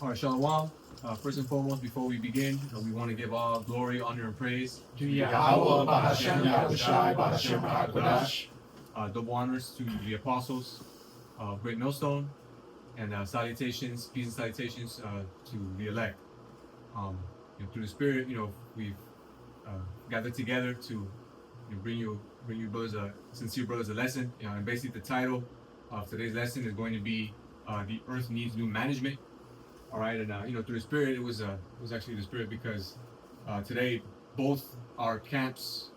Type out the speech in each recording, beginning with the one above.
All right, Shalom. First and foremost, before we begin, we want to give all glory, honor, and praise to Yahweh, Bahashem, Yahushai, Bahashem, HaKodash. Double honors to the apostles of Great Millstone, and salutations, peace and salutations to the elect. Through the Spirit, we've gathered together to bring you brothers, sincere brothers, a lesson. And basically, the title of today's lesson is going to be "The Earth Needs New Management." All right, and through the Spirit, it was actually the Spirit because today both our camps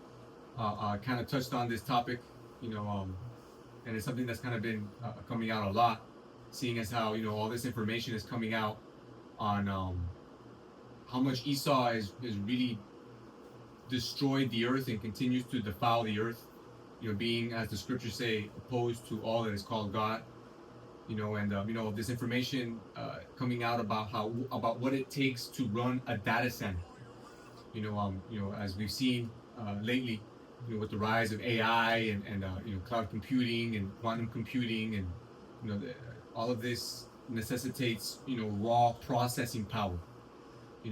kind of touched on this topic, and it's something that's kind of been coming out a lot, seeing as how all this information is coming out on how much Esau is really destroyed the earth and continues to defile the earth, being, as the scriptures say, opposed to all that is called God. And this information coming out about what it takes to run a data center. As we've seen lately, with the rise of AI and cloud computing and quantum computing, and all of this necessitates raw processing power.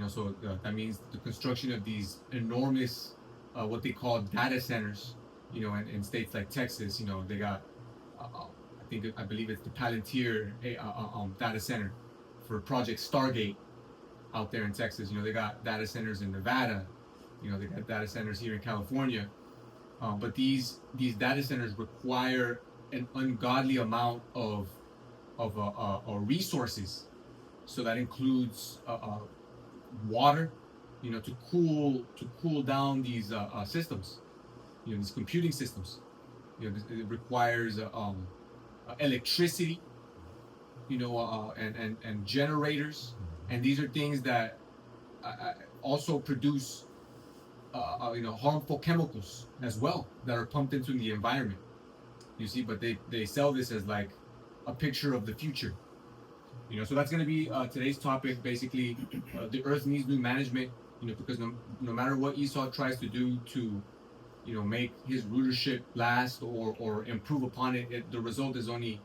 So that means the construction of these enormous what they call data centers. In states like Texas, they got. I believe it's the Palantir data center for Project Stargate out there in Texas. They got data centers in Nevada. They got data centers here in California. But these data centers require an ungodly amount of resources. So that includes water, to cool down these systems. These computing systems. It requires electricity, and generators, and these are things that also produce harmful chemicals as well that are pumped into the environment. You see, but they sell this as like a picture of the future. So that's going to be today's topic. Basically, the earth needs new management. Because no matter what Esau tries to do to make his rulership last or improve upon it, the result is only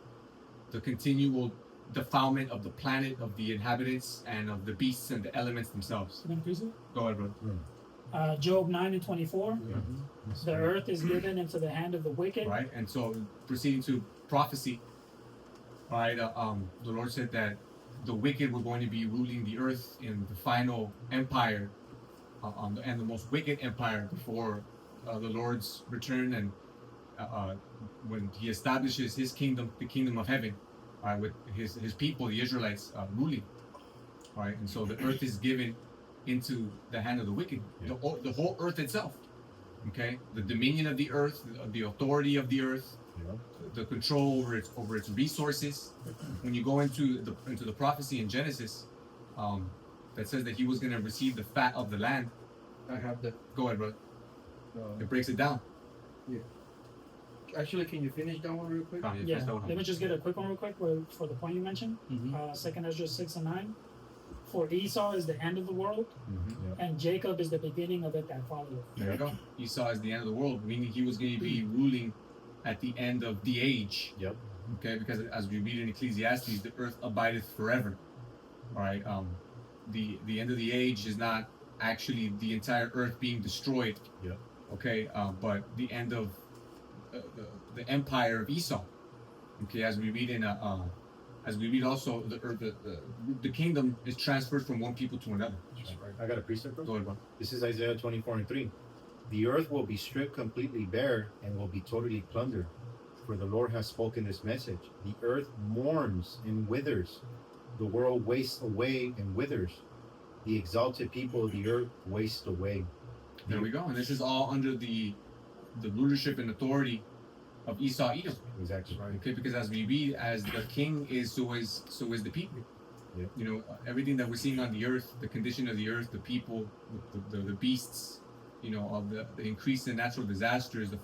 the continual defilement of the planet, of the inhabitants, and of the beasts and the elements themselves. Go ahead, brother. Job 9:24. The earth is given into the hand of the wicked. Right, and so proceeding to prophecy, right, the Lord said that the wicked were going to be ruling the earth in the final empire, and the most wicked empire before the Lord's return, and when He establishes His kingdom, the kingdom of heaven, with His people, the Israelites, ruling. Right, and so the earth is given into the hand of the wicked, the whole earth itself. Okay, the dominion of the earth, the authority of the earth, the control over its resources. When you go into the prophecy in Genesis, that says that he was going to receive the fat of the land. I have that. Go ahead, brother. It breaks it down. Yeah. Actually, can you finish that one real quick? Yeah. Let me just get a quick one real quick for the point you mentioned. Second Ezra 6:9. For Esau is the end of the world, and Jacob is the beginning of it that followeth. There you go. Esau is the end of the world, meaning he was going to be ruling at the end of the age. Yep. Okay, because as we read in Ecclesiastes, the earth abideth forever. All right. The end of the age is not actually the entire earth being destroyed. Yep. Okay, but the end of the empire of Esau. Okay, as we read also, the kingdom is transferred from one people to another. Right. I got a precept. Go ahead, bro. This is Isaiah 24:3. The earth will be stripped completely bare and will be totally plundered. For the Lord has spoken this message. The earth mourns and withers. The world wastes away and withers. The exalted people of the earth waste away. There we go. And this is all under the rulership and authority of Esau Edom. Exactly right. Okay, because as we read, as the king is, so is the people. Yep. Everything that we're seeing on the earth, the condition of the earth, the people, the beasts, of the increase in natural disasters, the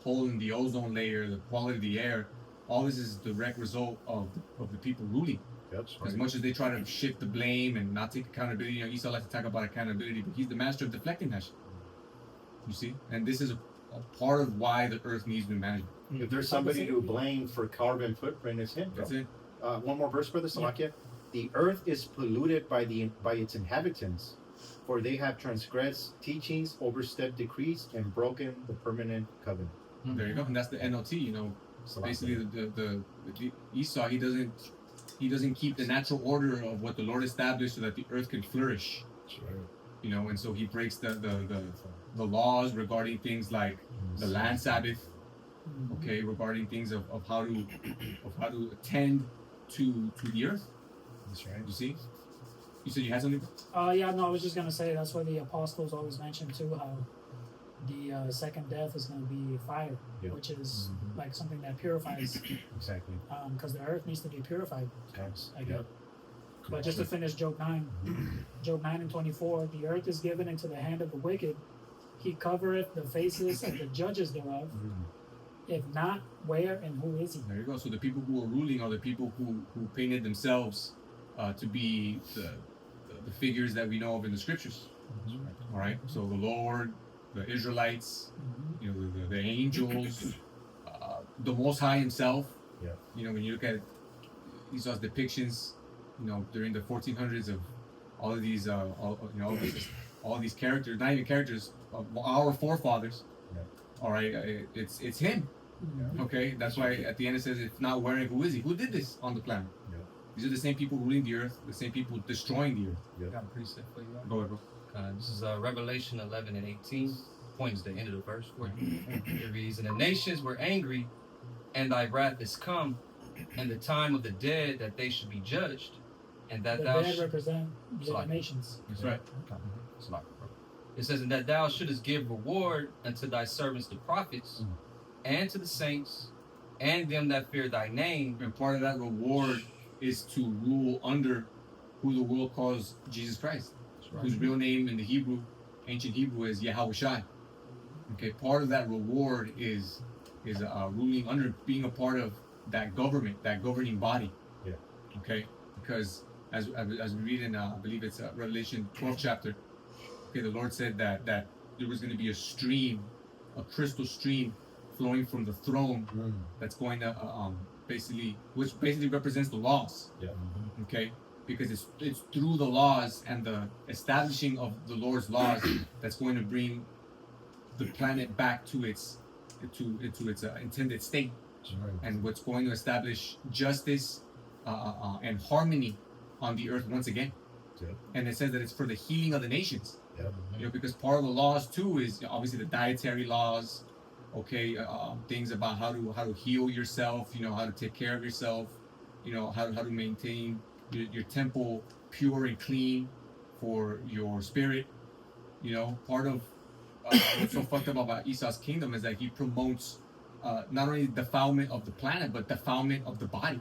hole in the ozone layer, the quality of the air, all this is a direct result of the people ruling. Yep. As much as they try to shift the blame and not take accountability, Esau likes to talk about accountability, but he's the master of deflecting that shit. You see? And this is a part of why the earth needs new management. If there's somebody to blame for carbon footprint, it's him. That's it. One more verse, brother Salakia. The earth is polluted by its inhabitants, for they have transgressed teachings, overstepped decrees, and broken the permanent covenant. There you go, and that's the NLT. You know, So basically the Esau, he doesn't keep the natural order of what the Lord established so that the earth can flourish. You know, and so he breaks the laws regarding things like the land Sabbath. Okay, regarding things of how to attend to the earth. That's right. You see, you said you had something. Yeah, no, I was just gonna say that's why the apostles always mention too how the second death is gonna be fire, Yeah. which is like something that purifies, Exactly. because the earth needs to be purified. Yes. Again. But just to finish Job 9, Job 9 and 24, the earth is given into the hand of the wicked. He covereth the faces of the judges thereof. If not, where and who is he? There you go. So the people who are ruling are the people who painted themselves to be the figures that we know of in the scriptures. All right. So the Lord, the Israelites, you know, the angels, the Most High Himself. Yeah. You know, when you look at Esau's depictions, you know, during the 1400s of all of these, all these characters, not even characters, our forefathers. Yeah. All right. It's him. Okay, that's why at the end it says, if not wearing, who is he? Who did this on the planet? Yeah. These are the same people ruling the earth, the same people destroying the earth. Yeah. Got a precept for you. Go ahead, bro. This is Revelation 11 and 18. Point is the end of the verse. Where it reads, and the nations were angry, and thy wrath is come, and the time of the dead that they should be judged, and that The thou dead represent the Sorry. nations. That's right. It's not, bro. It says, and that thou shouldest give reward unto thy servants the prophets, and to the saints, and them that fear thy name. And part of that reward is to rule under who the world calls Jesus Christ, whose real name in the Hebrew, ancient Hebrew, is Yahushua. Okay, part of that reward is ruling under, being a part of that government, that governing body. Yeah. Okay, because as we read in I believe it's Revelation 12th chapter. Okay, the Lord said that there was going to be a stream, a crystal stream, flowing from the throne that's going to which basically represents the laws. Yeah. Okay, because it's through the laws and the establishing of the Lord's laws that's going to bring the planet back to its intended state, and what's going to establish justice and harmony on the earth once again. Yeah. And it says that it's for the healing of the nations. Yeah. You know, because part of the laws too is obviously the dietary laws. Okay, things about how to heal yourself. You know, how to take care of yourself. You know, how to maintain your temple pure and clean for your spirit. You know, part of what's so fucked up about Esau's kingdom is that he promotes not only defilement of the planet, but defilement of the body.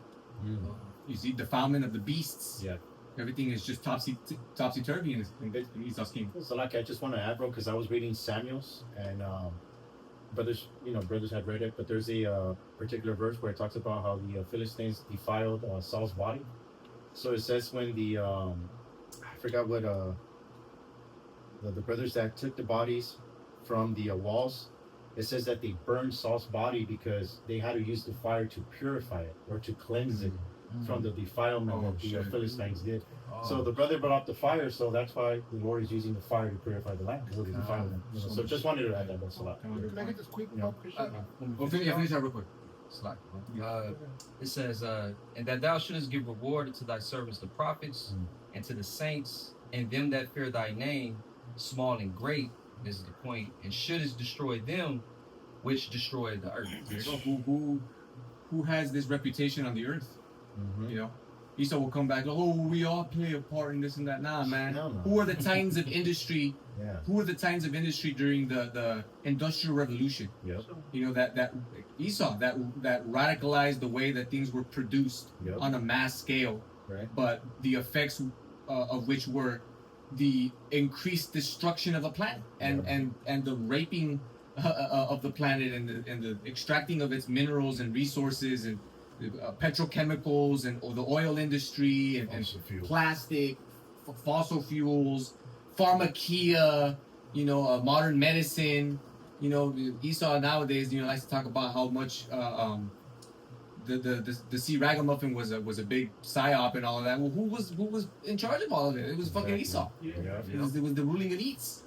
You see, defilement of the beasts. Yeah. Everything is just topsy-turvy in Esau's kingdom. So like I just want to add, bro, because I was reading Samuel's and brothers had read it, but there's a particular verse where it talks about how the Philistines defiled Saul's body. So it says when the I forgot what the brothers that took the bodies from the walls, it says that they burned Saul's body because they had to use the fire to purify it or to cleanse it from the defilement that the Philistines did. So the brother brought up the fire, so that's why the Lord is using the fire to purify the land. The defilement. So just wanted to add that. That's a lot. Can I get this quick Yeah. Christian? Finish that real quick. Slack, bro. It says, and that thou shouldest give reward to thy servants the prophets, and to the saints, and them that fear thy name, small and great, this is the point, and shouldest destroy them which destroy the earth. There you go. Who has this reputation on the earth? You know, Esau will come back. Oh, we all play a part in this and that. Nah, man. No. Who are the titans of industry? Yeah. Who are the titans of industry during the Industrial Revolution? Yep. You know, that Esau that radicalized the way that things were produced Yep. on a mass scale, Right. but the effects of which were the increased destruction of the planet and the raping of the planet and the extracting of its minerals and resources and petrochemicals and the oil industry and plastic, fossil fuels, pharmakia, you know, modern medicine. You know, Esau nowadays, you know, likes to talk about how much the sea ragamuffin was a big psyop and all of that. Well, who was in charge of all of it? It was fucking Esau. Yeah. It was the ruling elites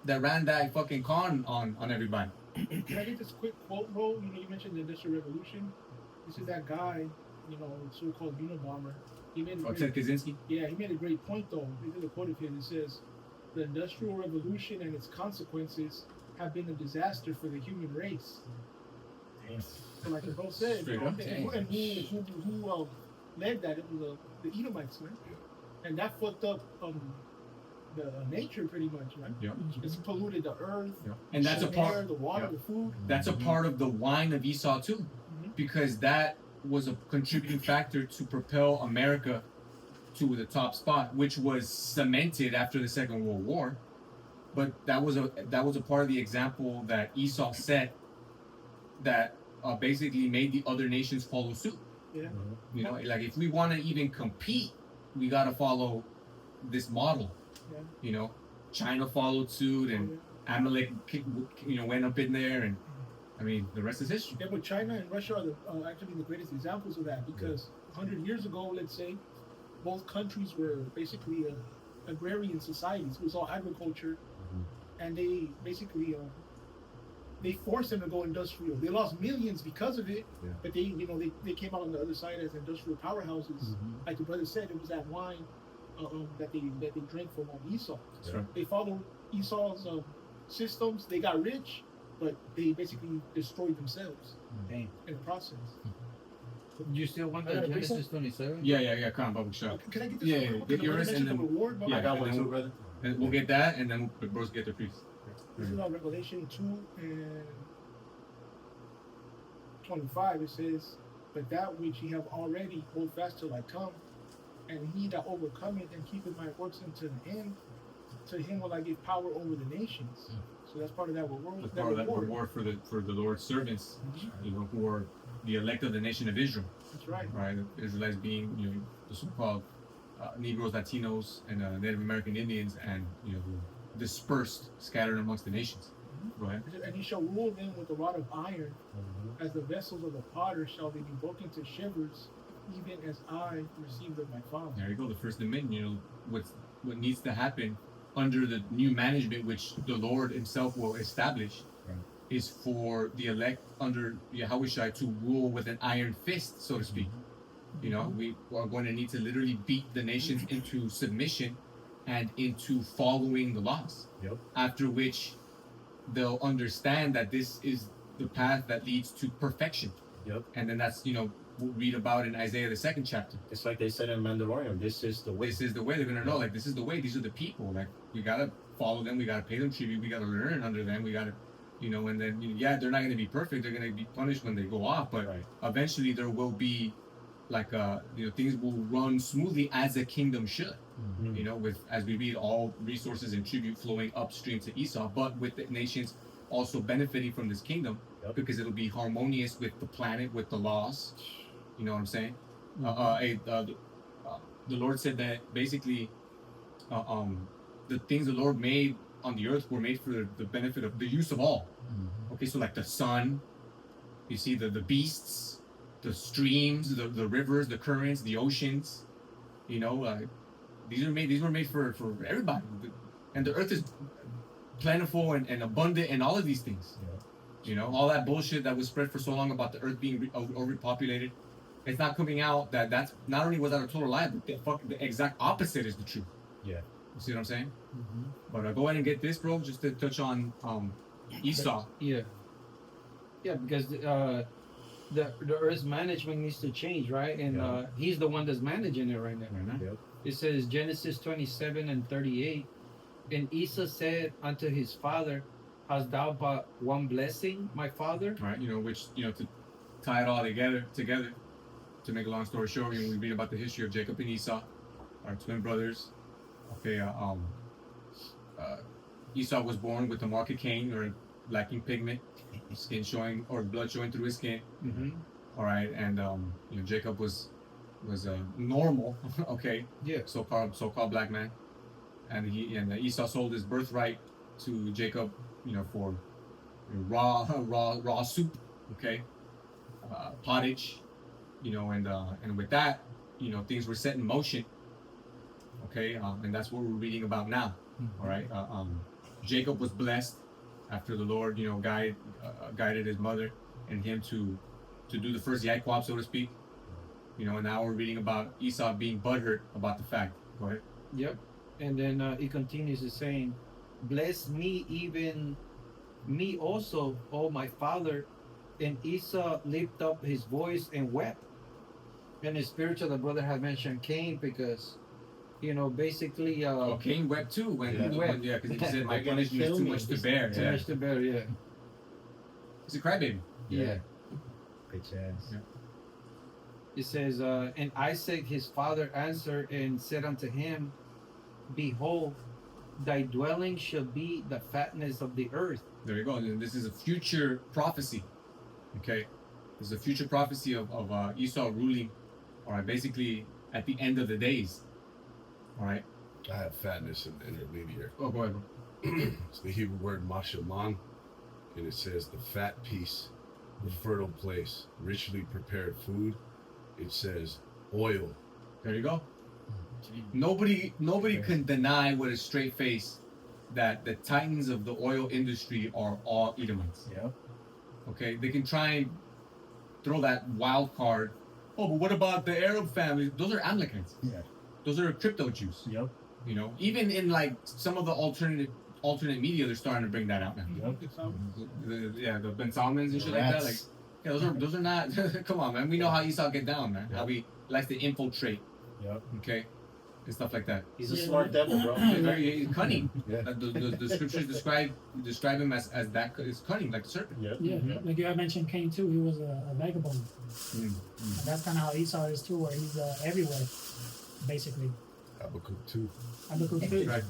that ran that fucking con on everybody. Can I get this quick quote, bro? You know, you mentioned the Industrial Revolution. This is that guy, you know, so-called Unabomber. He made a Oh, Ted great, Kaczynski. yeah, he made a great point though. This is a quote of his. It says, "The Industrial Revolution and its consequences have been a disaster for the human race." So like the bro said, Straight you know, up. and who led that? It was the Edomites, man, and that fucked up the nature pretty much, right? Yeah. It's polluted the earth, And that's a the part. air, the water, yeah. the food. That's a part of the wine of Esau too, Mhm. because that was a contributing factor to propel America to the top spot, which was cemented after the Second World War. But that was a part of the example that Esau set that basically made the other nations follow suit. Yeah. You know, like if we want to even compete, we got to follow this model. Yeah. You know, China followed suit, and Amalek, you know, went up in there, and I mean, the rest is history. Yeah, but China and Russia are actually the greatest examples of that because 100 years ago, let's say, both countries were basically agrarian societies. It was all agriculture, and they basically they forced them to go industrial. They lost millions because of it, but they, you know, they came out on the other side as industrial powerhouses. Like the brother said, it was that wine that they drank from Esau. That's right. They followed Esau's systems. They got rich, but they basically destroyed themselves Dang. in the process. You still want I the got a Genesis 27? Yeah. Come on, Bubba, shut up. Can I get this? Yeah, one? yeah, Can get I yours mention and the then- reward? Yeah, I got and one then too, brother. And we'll get that, and then the bros get their piece. This is on Revelation 2:25. It says, "But that which ye have already hold fast till I come, and he that overcometh and keepeth my works unto the end, to him will I give power over the nations." So that's part of that reward. That's part of that reward for the Lord's servants, you know, who are the elect of the nation of Israel, That's right. right? The Israelites being, you know, the so-called Negroes, Latinos, and Native American Indians, and you know, who dispersed, scattered amongst the nations. Go ahead. And he shall rule them with a rod of iron, as the vessels of the potter shall they be broken to shivers, even as I received of my Father. There you go. The first dominion. You know, what needs to happen under the new management, which the Lord Himself will establish, is for the elect under Yahushua to rule with an iron fist, so to speak. You know, we are going to need to literally beat the nations into submission and into following the laws. Yep. After which, they'll understand that this is the path that leads to perfection. Yep. And then that's, you know, we'll read about in Isaiah the 2nd chapter. It's like they said in Mandalorian, this is the way. This is the way. They're gonna know, like, this is the way. These are the people. Like, we gotta follow them. We gotta pay them tribute. We gotta learn under them. We gotta, you know. And then, you know, yeah, they're not gonna be perfect. They're gonna be punished when they go off. But Right. eventually, there will be, like, you know, things will run smoothly as a kingdom should. You know, with, as we read, all resources and tribute flowing upstream to Esau, but with the nations also benefiting from this kingdom, Yep. because it'll be harmonious with the planet, with the laws. You know what I'm saying? The Lord said that basically, the things the Lord made on the earth were made for the benefit of the use of all. Okay, so like the sun, you see the beasts, the streams, the rivers, the currents, the oceans. You know, these were made for everybody, and the earth is plentiful and abundant and all of these things. You know, all that bullshit that was spread for so long about the earth being overpopulated, it's not coming out that's not only was that a total lie, but the exact opposite is the truth. Yeah. You see what I'm saying? But go ahead and get this, bro, just to touch on Esau. Yeah, because the Earth's management needs to change, right? And Yeah. he's the one that's managing it right now. Yep. It says Genesis 27:38, and Esau said unto his father, "Hast thou but one blessing, my father?" Right, you know, which, you know, to tie it all together, to make a long story short, when we read about the history of Jacob and Esau, our twin brothers. Okay, Esau was born with a mark of Cain, or lacking pigment, skin showing, or blood showing through his skin. All right, and you know, Jacob was normal, okay, so-called black man, and Esau sold his birthright to Jacob, you know, for raw soup, okay, pottage, you know, and with that, you know, things were set in motion. Okay, and that's what we're reading about now. All right, Jacob was blessed after the Lord, you know, guided his mother and him to do the first Yaquab, so to speak. You know, and now we're reading about Esau being butthurt about the fact. Go ahead. Yep. And then it continues is saying, "Bless me, even me also, O my father." And Esau lifted up his voice and wept. And the spiritual, the brother had mentioned Cain because, you know, basically, Cain wept too when He wept. because he said, "My They're gonna punishment is kill too me. much to bear." too Yeah. much to bear, yeah. He's a crybaby. Yeah. Bitch ass. Yeah. It says, and Isaac his father answered and said unto him, Behold, thy dwelling shall be the fatness of the earth. There you go. And this is a future prophecy. Okay, this is a future prophecy of Esau ruling. All right, basically at the end of the days. All right. I have fatness in the intermediary. Oh, go ahead. Bro. It's the Hebrew word mashaman, and it says the fat piece, the fertile place, richly prepared food. It says oil. There you go. Nobody can deny with a straight face that the titans of the oil industry are all Edomites. Yeah. Okay, they can try and throw that wild card. Oh, but what about the Arab families? Those are Amalekites. Yeah. Those are crypto Jews. Yep. You know, even in like some of the alternate media, they're starting to bring that out now. Yep. The Ben Salmons and shit like that. Like, yeah, those are not. Come on, man. We know how Esau get down, man. How he likes to infiltrate. Yep. Okay, and stuff like that. He's a Yeah. smart devil, bro. He's cunning. Yeah. The scriptures describe him as that is cunning, like the serpent. Yep. Yeah, like you had mentioned Cain too. He was a vagabond. Mm. And that's kind of how Esau is too, where he's everywhere, basically. Habakkuk 2. Habakkuk too. Right.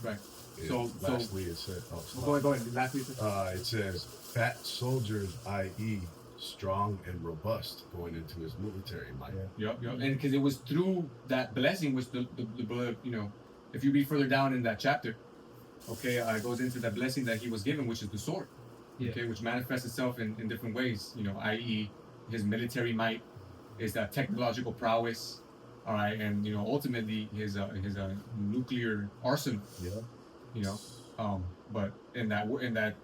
Right. And So- lastly, it said, Go ahead. Lastly, it says fat soldiers, i.e., strong and robust, going into his military might. Yeah. Yep. And because it was through that blessing, which the brother, you know, if you read further down in that chapter, okay, it goes into that blessing that he was given, which is the sword. Yeah. Okay, which manifests itself in different ways. You know, i.e., his military might, his technological prowess. All right, and you know, ultimately his nuclear arsenal. Yeah. You know, but in that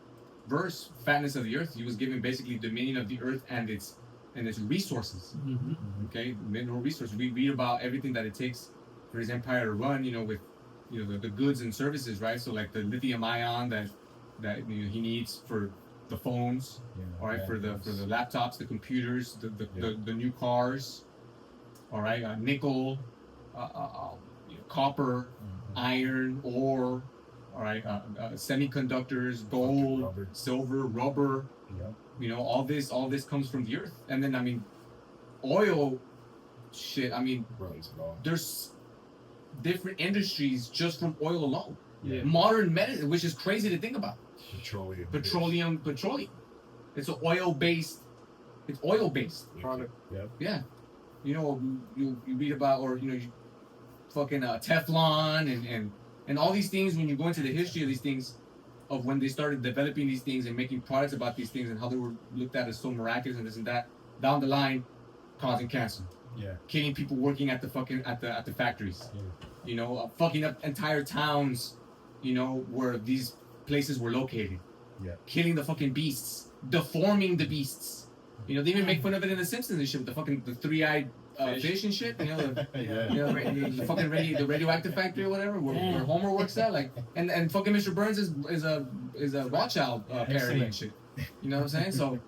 verse, fatness of the earth, he was given basically dominion of the earth and its resources. Mm-hmm. Okay, mineral resources. We read about everything that it takes for his empire to run. You know, with the goods and services, right? So like the lithium ion that he needs for the phones. All right, for the laptops, the computers, the new cars. All right, nickel, copper, iron, ore. All right, semiconductors, gold, Rubber. silver, rubber. Yep. You know, all this comes from the earth. And then I mean, oil, shit. I mean, Runs it all. there's different industries just from oil alone. Yeah. Modern medicine, which is crazy to think about. Petroleum. Petroleum. It's an oil-based. It's oil-based. Product. Yeah. You know, you read about, or fucking Teflon and all these things. When you go into the history of these things, of when they started developing these things and making products about these things and how they were looked at as so miraculous and this and that, down the line, causing cancer, Yeah. killing people working at the fucking at the factories. Yeah. You know, fucking up entire towns. You know, where these places were located. Yeah. Killing the fucking beasts, deforming the beasts. You know, they even make fun of it in The Simpsons and shit, with the three-eyed fish and shit. You know, the fucking the radioactive factory or whatever, where Homer works at. Like, and fucking Mr. Burns is a Rothschild parody and shit. You know what I'm saying? So,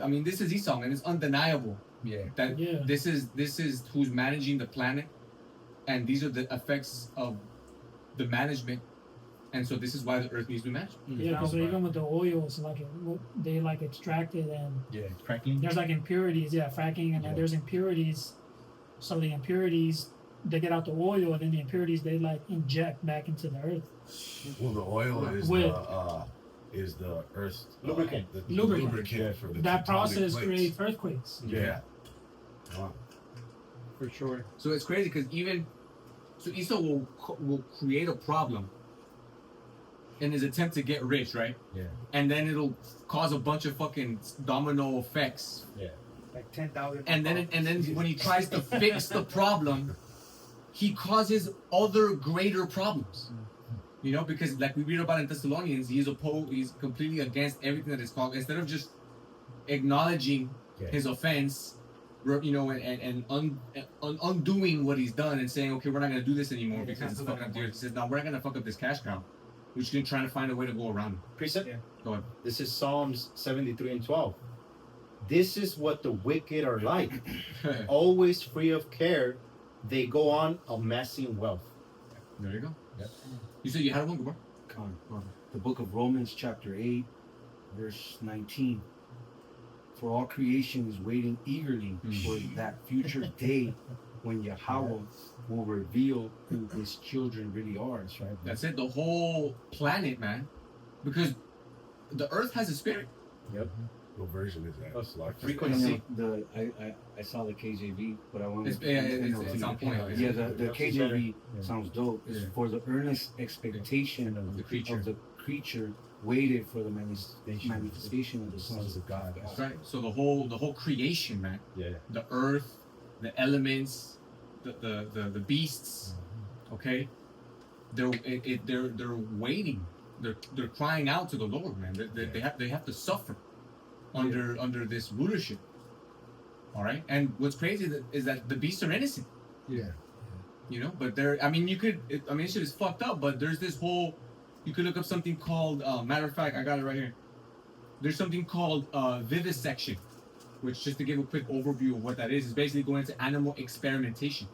I mean, this is Esau, man. It's undeniable that Yeah. this is who's managing the planet, and these are the effects of the management. And so this is why the earth needs to be managed. Yeah, because even with the oils, like they like extracted and Yeah. Crackling. there's like impurities, fracking, and then there's impurities. So the impurities they get out the oil, and then the impurities they like inject back into the earth. Well, the oil is the earth's Lubricant. the Lubricant. lubricant for the That tectonic process plates. creates earthquakes. Yeah. Wow. For sure. So it's crazy because Esau will create a problem in his attempt to get rich, right? Yeah. And then it'll cause a bunch of fucking domino effects. Yeah. like 10,000. and then when he tries to fix the problem, he causes other greater problems. You know, because like we read about in Thessalonians, he's completely against everything that is called. Instead of just acknowledging his offense, you know, and undoing what he's done and saying, okay, we're not gonna do this anymore because it's fucking up the earth. He says, no, we're not gonna fuck up this cash cow. We're just gonna try to find a way to go around it. Precept. Go ahead. This is Psalms 73 and 12. This is what the wicked are like. Always free of care, they go on amassing wealth. There you go. Yep. You said you had one, Gabor? The book of Romans, chapter 8, verse 19. For all creation is waiting eagerly for that future day when Yahweh will reveal who his children really are. That's right. That's it. The whole planet, man, because the Earth has a spirit. Yep. What version is that? It's like Frequency. I saw the KJV, but I wanted It's on point. Yeah, the KJV Yeah. sounds dope. It's Yeah. for the earnest expectation The creature. of the creature waited for the manifestation of the sons of God. That's right. So the whole creation, man. Yeah. The earth, the elements, the beasts. Okay. They're waiting. They're crying out to the Lord, man. They have to suffer under this rulership. All right. And what's crazy is that the beasts are innocent. Yeah. You know, but this shit is fucked up. But there's this whole. You could look up something called. Matter of fact, I got it right here. There's something called vivisection, which, just to give a quick overview of what that is basically going into animal experimentation.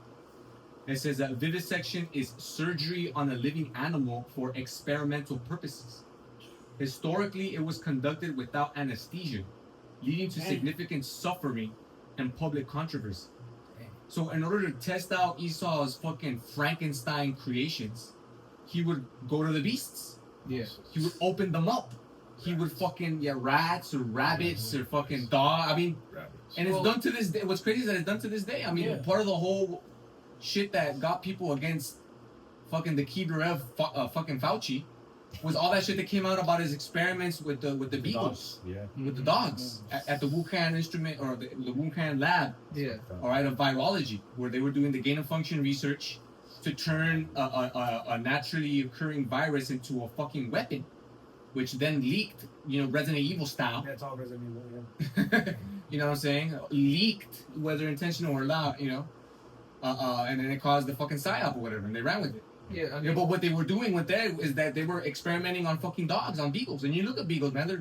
It says that vivisection is surgery on a living animal for experimental purposes. Historically, it was conducted without anesthesia, leading to significant suffering and public controversy. So in order to test out Esau's fucking Frankenstein creations, he would go to the beasts. Yeah. He would open them up. He would fucking rats or rabbits or fucking dog. I mean, rabbits. and it's done to this day. What's crazy is that it's done to this day. I mean, part of the whole shit that got people against fucking the Kiberev fucking Fauci was all that shit that came out about his experiments with the beagles, Yeah. with the dogs at the Wuhan instrument or the Wuhan lab. Yeah. All right, of virology, where they were doing the gain of function research to turn a naturally occurring virus into a fucking weapon, which then leaked, Resident Evil style. That's all Resident Evil. Yeah. You know what I'm saying? Leaked, whether intentional or not, and then it caused the fucking psyop or whatever, and they ran with it. Yeah. Yeah, but what they were doing with that is that they were experimenting on fucking dogs, on beagles. And you look at beagles, man, they're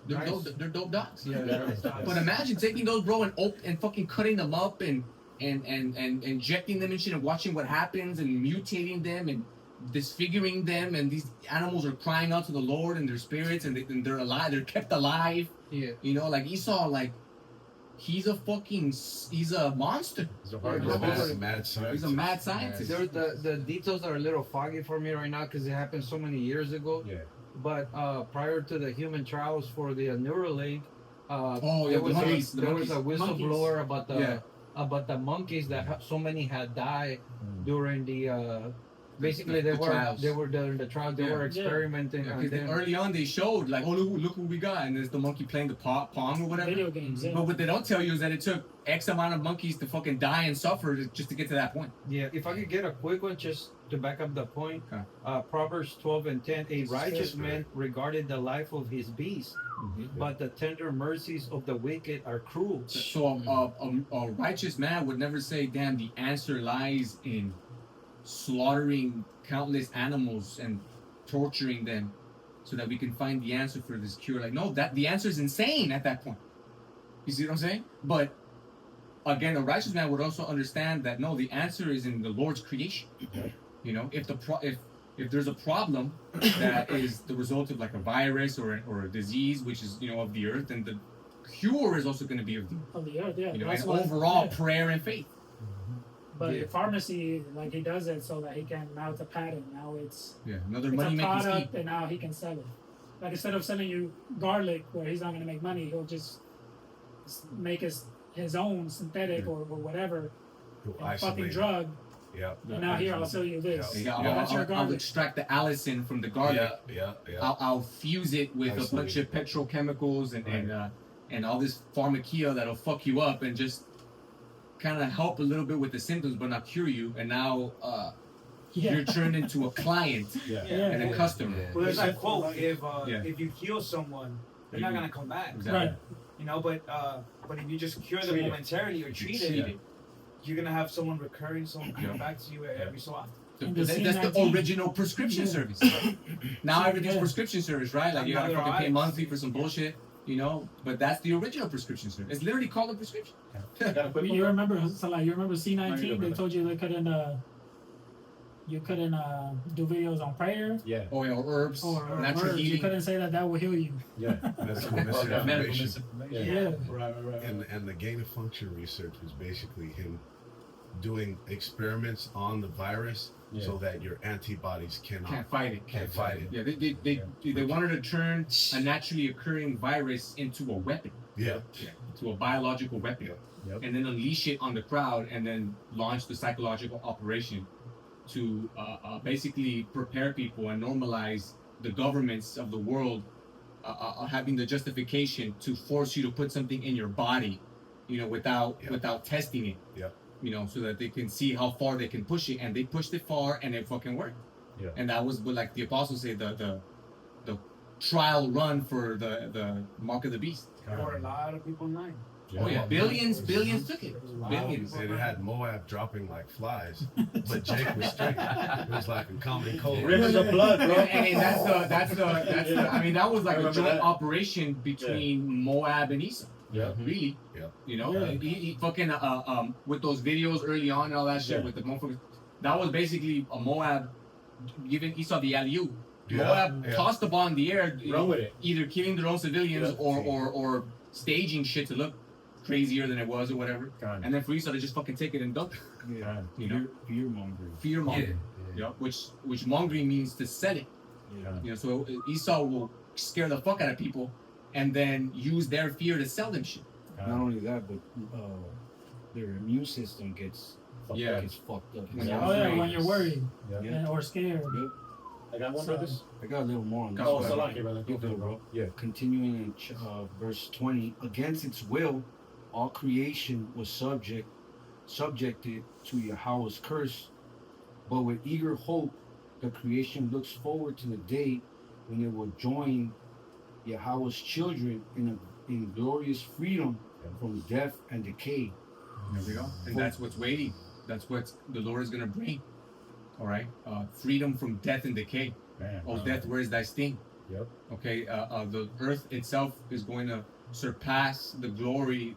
Nice. they're dope dogs. Yeah. But imagine taking those, bro, and fucking cutting them up and injecting them and shit and watching what happens and mutating them and disfiguring them, and these animals are crying out to the Lord and their spirits and they're alive, they're kept alive. Yeah. Like Esau, like he's a monster. It's a hard Yeah. Mad scientist. He's a mad scientist. There, the details are a little foggy for me right now because it happened so many years ago. Yeah. But prior to the human trials for the Neuralink, the monkeys, there was a whistleblower Monkeys. about the monkeys that so many had died during the. Basically, the trials. they were during the trial. They Yeah. were experimenting Yeah, on 'cause them. early on they showed like, oh look what we got, and there's the monkey playing the pong or whatever. Video games. Yeah. But what they don't tell you is that it took X amount of monkeys to fucking die and suffer just to get to that point. Yeah, if I could get a quick one just to back up the point. Okay. Proverbs 12 and 10, a righteous Sure. man regarded the life of his beast, but the tender mercies of the wicked are cruel. So a righteous man would never say, damn, the answer lies in slaughtering countless animals and torturing them so that we can find the answer for this cure. Like, no, that the answer is insane at that point. You see what I'm saying? But again, a righteous man would also understand that no, the answer is in the Lord's creation. If there's a problem that is the result of like a virus or a disease, which is of the earth, then the cure is also going to be of the earth. Yeah. and That's why- overall yeah. prayer and faith. But Yeah. the pharmacy, like he does it so that he can. Now it's a patent. Now it's Another it's money a making product, scheme. and now he can sell it. Like instead of selling you garlic, where he's not going to make money, he'll just make his own synthetic or whatever He'll fucking isolate. drug. Yeah. And now here I'll sell you this. Yeah. That's your I'll garlic. extract the allicin from the garlic. Yeah. I'll fuse it with a bunch of petrochemicals and and all this pharmakia that'll fuck you up and just kind of help a little bit with the symptoms, but not cure you. And now you're turned into a client Yeah. and a customer. Well, there's that quote: Yeah. if you heal someone, they're not gonna come back. Exactly. Right. You know, but if you just cure them Treat it. momentarily or treat Treat it, it. you're gonna have someone recurring, someone coming Yeah. back to you every so often. And the That's the C19 original prescription Yeah. service. Now everything's Yeah. prescription service, right? Like you gotta Another fucking pay item. monthly for some bullshit, you know. But that's the original prescription service. It's literally called a prescription. Got a quick one, You bro? remember, Salah, you remember No, you C19? go, They brother. told you they couldn't, you couldn't do videos on prayer Yeah. Or herbs, or natural herbs. You healing. couldn't say that will heal you. Yeah. Medical Medical misinformation. misinformation. Yeah. Yeah. And the gain of function research was basically him doing experiments on the virus Yeah. so that your antibodies Can't cannot fight it. can't fight it. Yeah, they wanted to turn a naturally occurring virus into a weapon, Yeah. into a biological weapon, Yep. and then unleash it on the crowd, and then launch the psychological operation to basically prepare people and normalize the governments of the world having the justification to force you to put something in your body, you know, without testing it. Yep. You know, so that they can see how far they can push it, and they pushed it far, and it fucking worked. Yeah. And that was what, like the apostles say, the trial run for the mark of the beast. For a lot of people online. Oh yeah, billions took it. There was a lot Billions. of And it had Moab dropping like flies, but Jake was straight. It was like a common cold. Rivers of blood, bro. And that's the I mean, that was like I a remember joint that. operation between Moab and Esau. Yeah. Really. Yeah. You know, Yeah. he fucking with those videos early on and all that shit Yeah. with the motherfuckers. That was basically a Moab giving Esau the alley-oop. Yeah, Moab yeah. tossed the ball in the air, you Run know, with it. either killing their own civilians Yeah. or staging shit to look crazier than it was or whatever. God. And then for Esau to just fucking take it and dunk it. Yeah. You know? Fear mongering. Fear mongering. Yeah. Which mongering means to sell it. Yeah. You know, so Esau will scare the fuck out of people and then use their fear to sell them shit. Not only that, but their immune system gets Yeah. fucked up. When Oh you're yeah, afraid. when you're worried Yeah. and, or scared. I got one, So- brothers. I got a little more on this. Oh, Oh, so Salaki, brother. Go for it, bro. Yeah. Continuing in verse 20, against its will, all creation was subjected to Yahweh's curse, but with eager hope, the creation looks forward to the day when it will join Yahweh's children in glorious freedom from death and decay. There we go. And that's what's waiting. That's what the Lord is gonna bring. All right. Freedom from death and decay. Man. Oh, death, where is thy sting? Yep. Okay. The earth itself is going to surpass the glory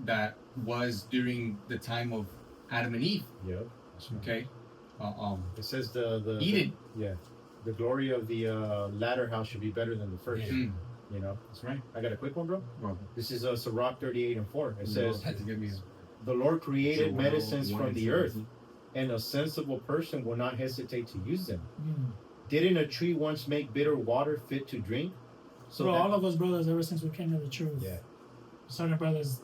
that was during the time of Adam and Eve. Yep. Okay. It says the Eden. the glory of the latter house should be better than the first. Mm, You know. that's right. I got a quick one, bro. Well, This is Sirach 38:4. It says, had to give me "The Lord created Joel medicines 1 from and the 7. earth, and a sensible person will not hesitate to use them. Mm. Didn't a tree once make bitter water fit to drink?" So all of us brothers, ever since we came to the truth, Yeah. certain brothers,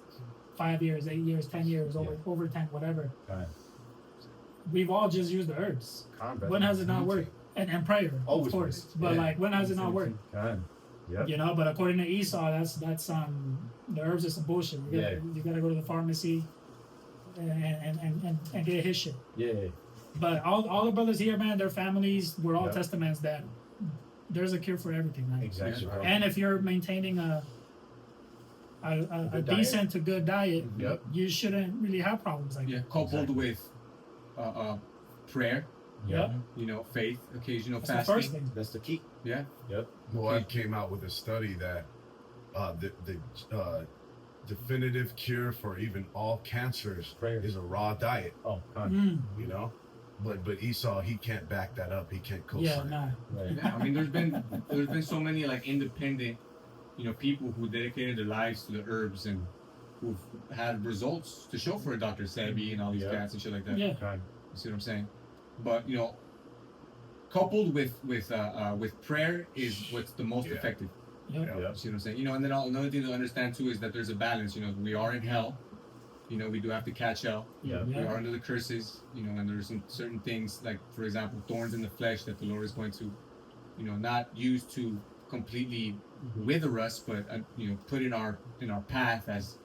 5 years, 8 years, 10 years, Yeah. over 10, whatever. Right. We've all just used the herbs. Calm, brother. When has it not worked? And prayer, Always of course. worked. But Yeah. like, when has it not worked? Calm. Yep. You know, but according to Esau, that's the herbs is some bullshit. You gotta go to the pharmacy and get his shit. Yeah. But all the brothers here, man, their families were all Yep. testaments that there's a cure for everything, man. Exactly. bro. And if you're maintaining a good decent to good diet, Yep. you shouldn't really have problems like yeah, that. coupled Exactly. with prayer, Yep. you know, faith, occasional That's the fasting. first thing. That's the key. Yeah. Yep. Moab came out with a study that the definitive cure for even all cancers Prayer. is a raw diet. Oh, calm. Mm, You know, but Esau, he can't back that up. He can't yeah, co-sign. nah. Right. Yeah, I mean, there's been so many like independent, you know, people who dedicated their lives to the herbs and who've had results to show for it. Dr. Sebi and all these Yeah. cats and shit like that. Yeah. Calm. You see what I'm saying? But you know, coupled with prayer is what's the most Yeah. effective. Yep. Yeah. You see what I'm saying? You know, and then another thing to understand too is that there's a balance. You know, we are in hell. You know, we do have to catch hell. Yeah. We Yeah. are under the curses. You know, and there's some certain things like, for example, thorns in the flesh that the Lord is going to, you know, not use to completely wither us, but you know, put in our in our path as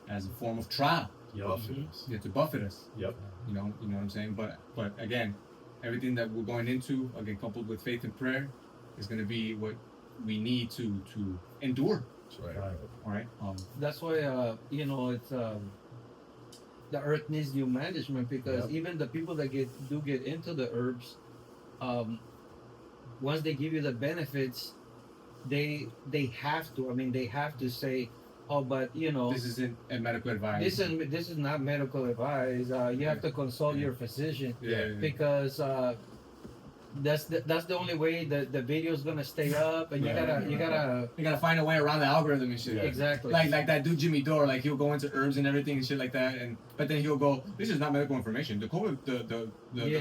a form of trial. Buffet us. Yeah, to buffet us. Yep. You know what I'm saying. But again, everything that we're going into, again, coupled with faith and prayer, is going to be what we need to endure. That's right. All right. That's why it's the earth needs new management, because Yep. even the people that get into the herbs, once they give you the benefits, they have to. I mean, they have to say, "Oh, but This isn't a medical advice. this is not medical advice. You have to consult your physician, Yeah. because that's the only way that the video is gonna stay up, and you gotta You gotta find a way around the algorithm and shit. Yeah. exactly Like that dude Jimmy Dore, like he'll go into herbs and everything and shit like that, but then he'll go, "This is not medical information. The COVID, the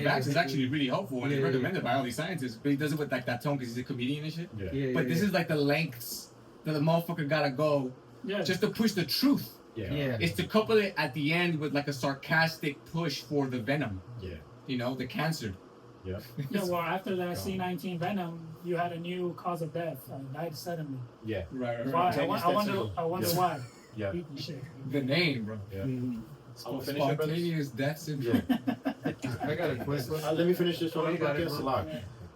vaccine is actually really helpful and it's Yeah, recommended by all these scientists." But he does it with like that tone because he's a comedian and shit. Yeah. Yeah, But yeah, this yeah. is like the lengths that the motherfucker gotta go Yeah. just to push the truth. Yeah. Yeah. It's to couple it at the end with like a sarcastic push for the venom. Yeah. The cancer. Yep. Yeah, well, after that C19 venom, you had a new cause of death. Died suddenly. Yeah. Right. Why? Spontaneous I death wonder syndrome. why. Yeah. Shit. The name, bro. Yeah. Mhm. I'll finish it, brothers. Spontaneous death syndrome. I got a quick one. Let me finish this one. Oh, you got it, It's a bro. lot.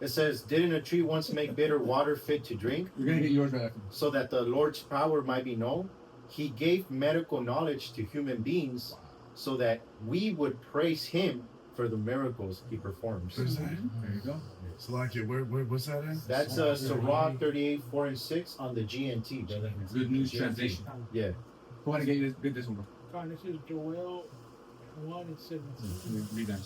It says, "Didn't a tree once make bitter water fit to drink, We're gonna get yours right after. so that the Lord's power might be known? He gave medical knowledge to human beings, so that we would praise Him for the miracles He performs." Where's that? There you go. Salakia, what's that in? That's Sirach 38:4-6 on the GNT, brother. Good news translation. Yeah. Go ahead and get this one, bro. God, this is Joel 1:17. Read that.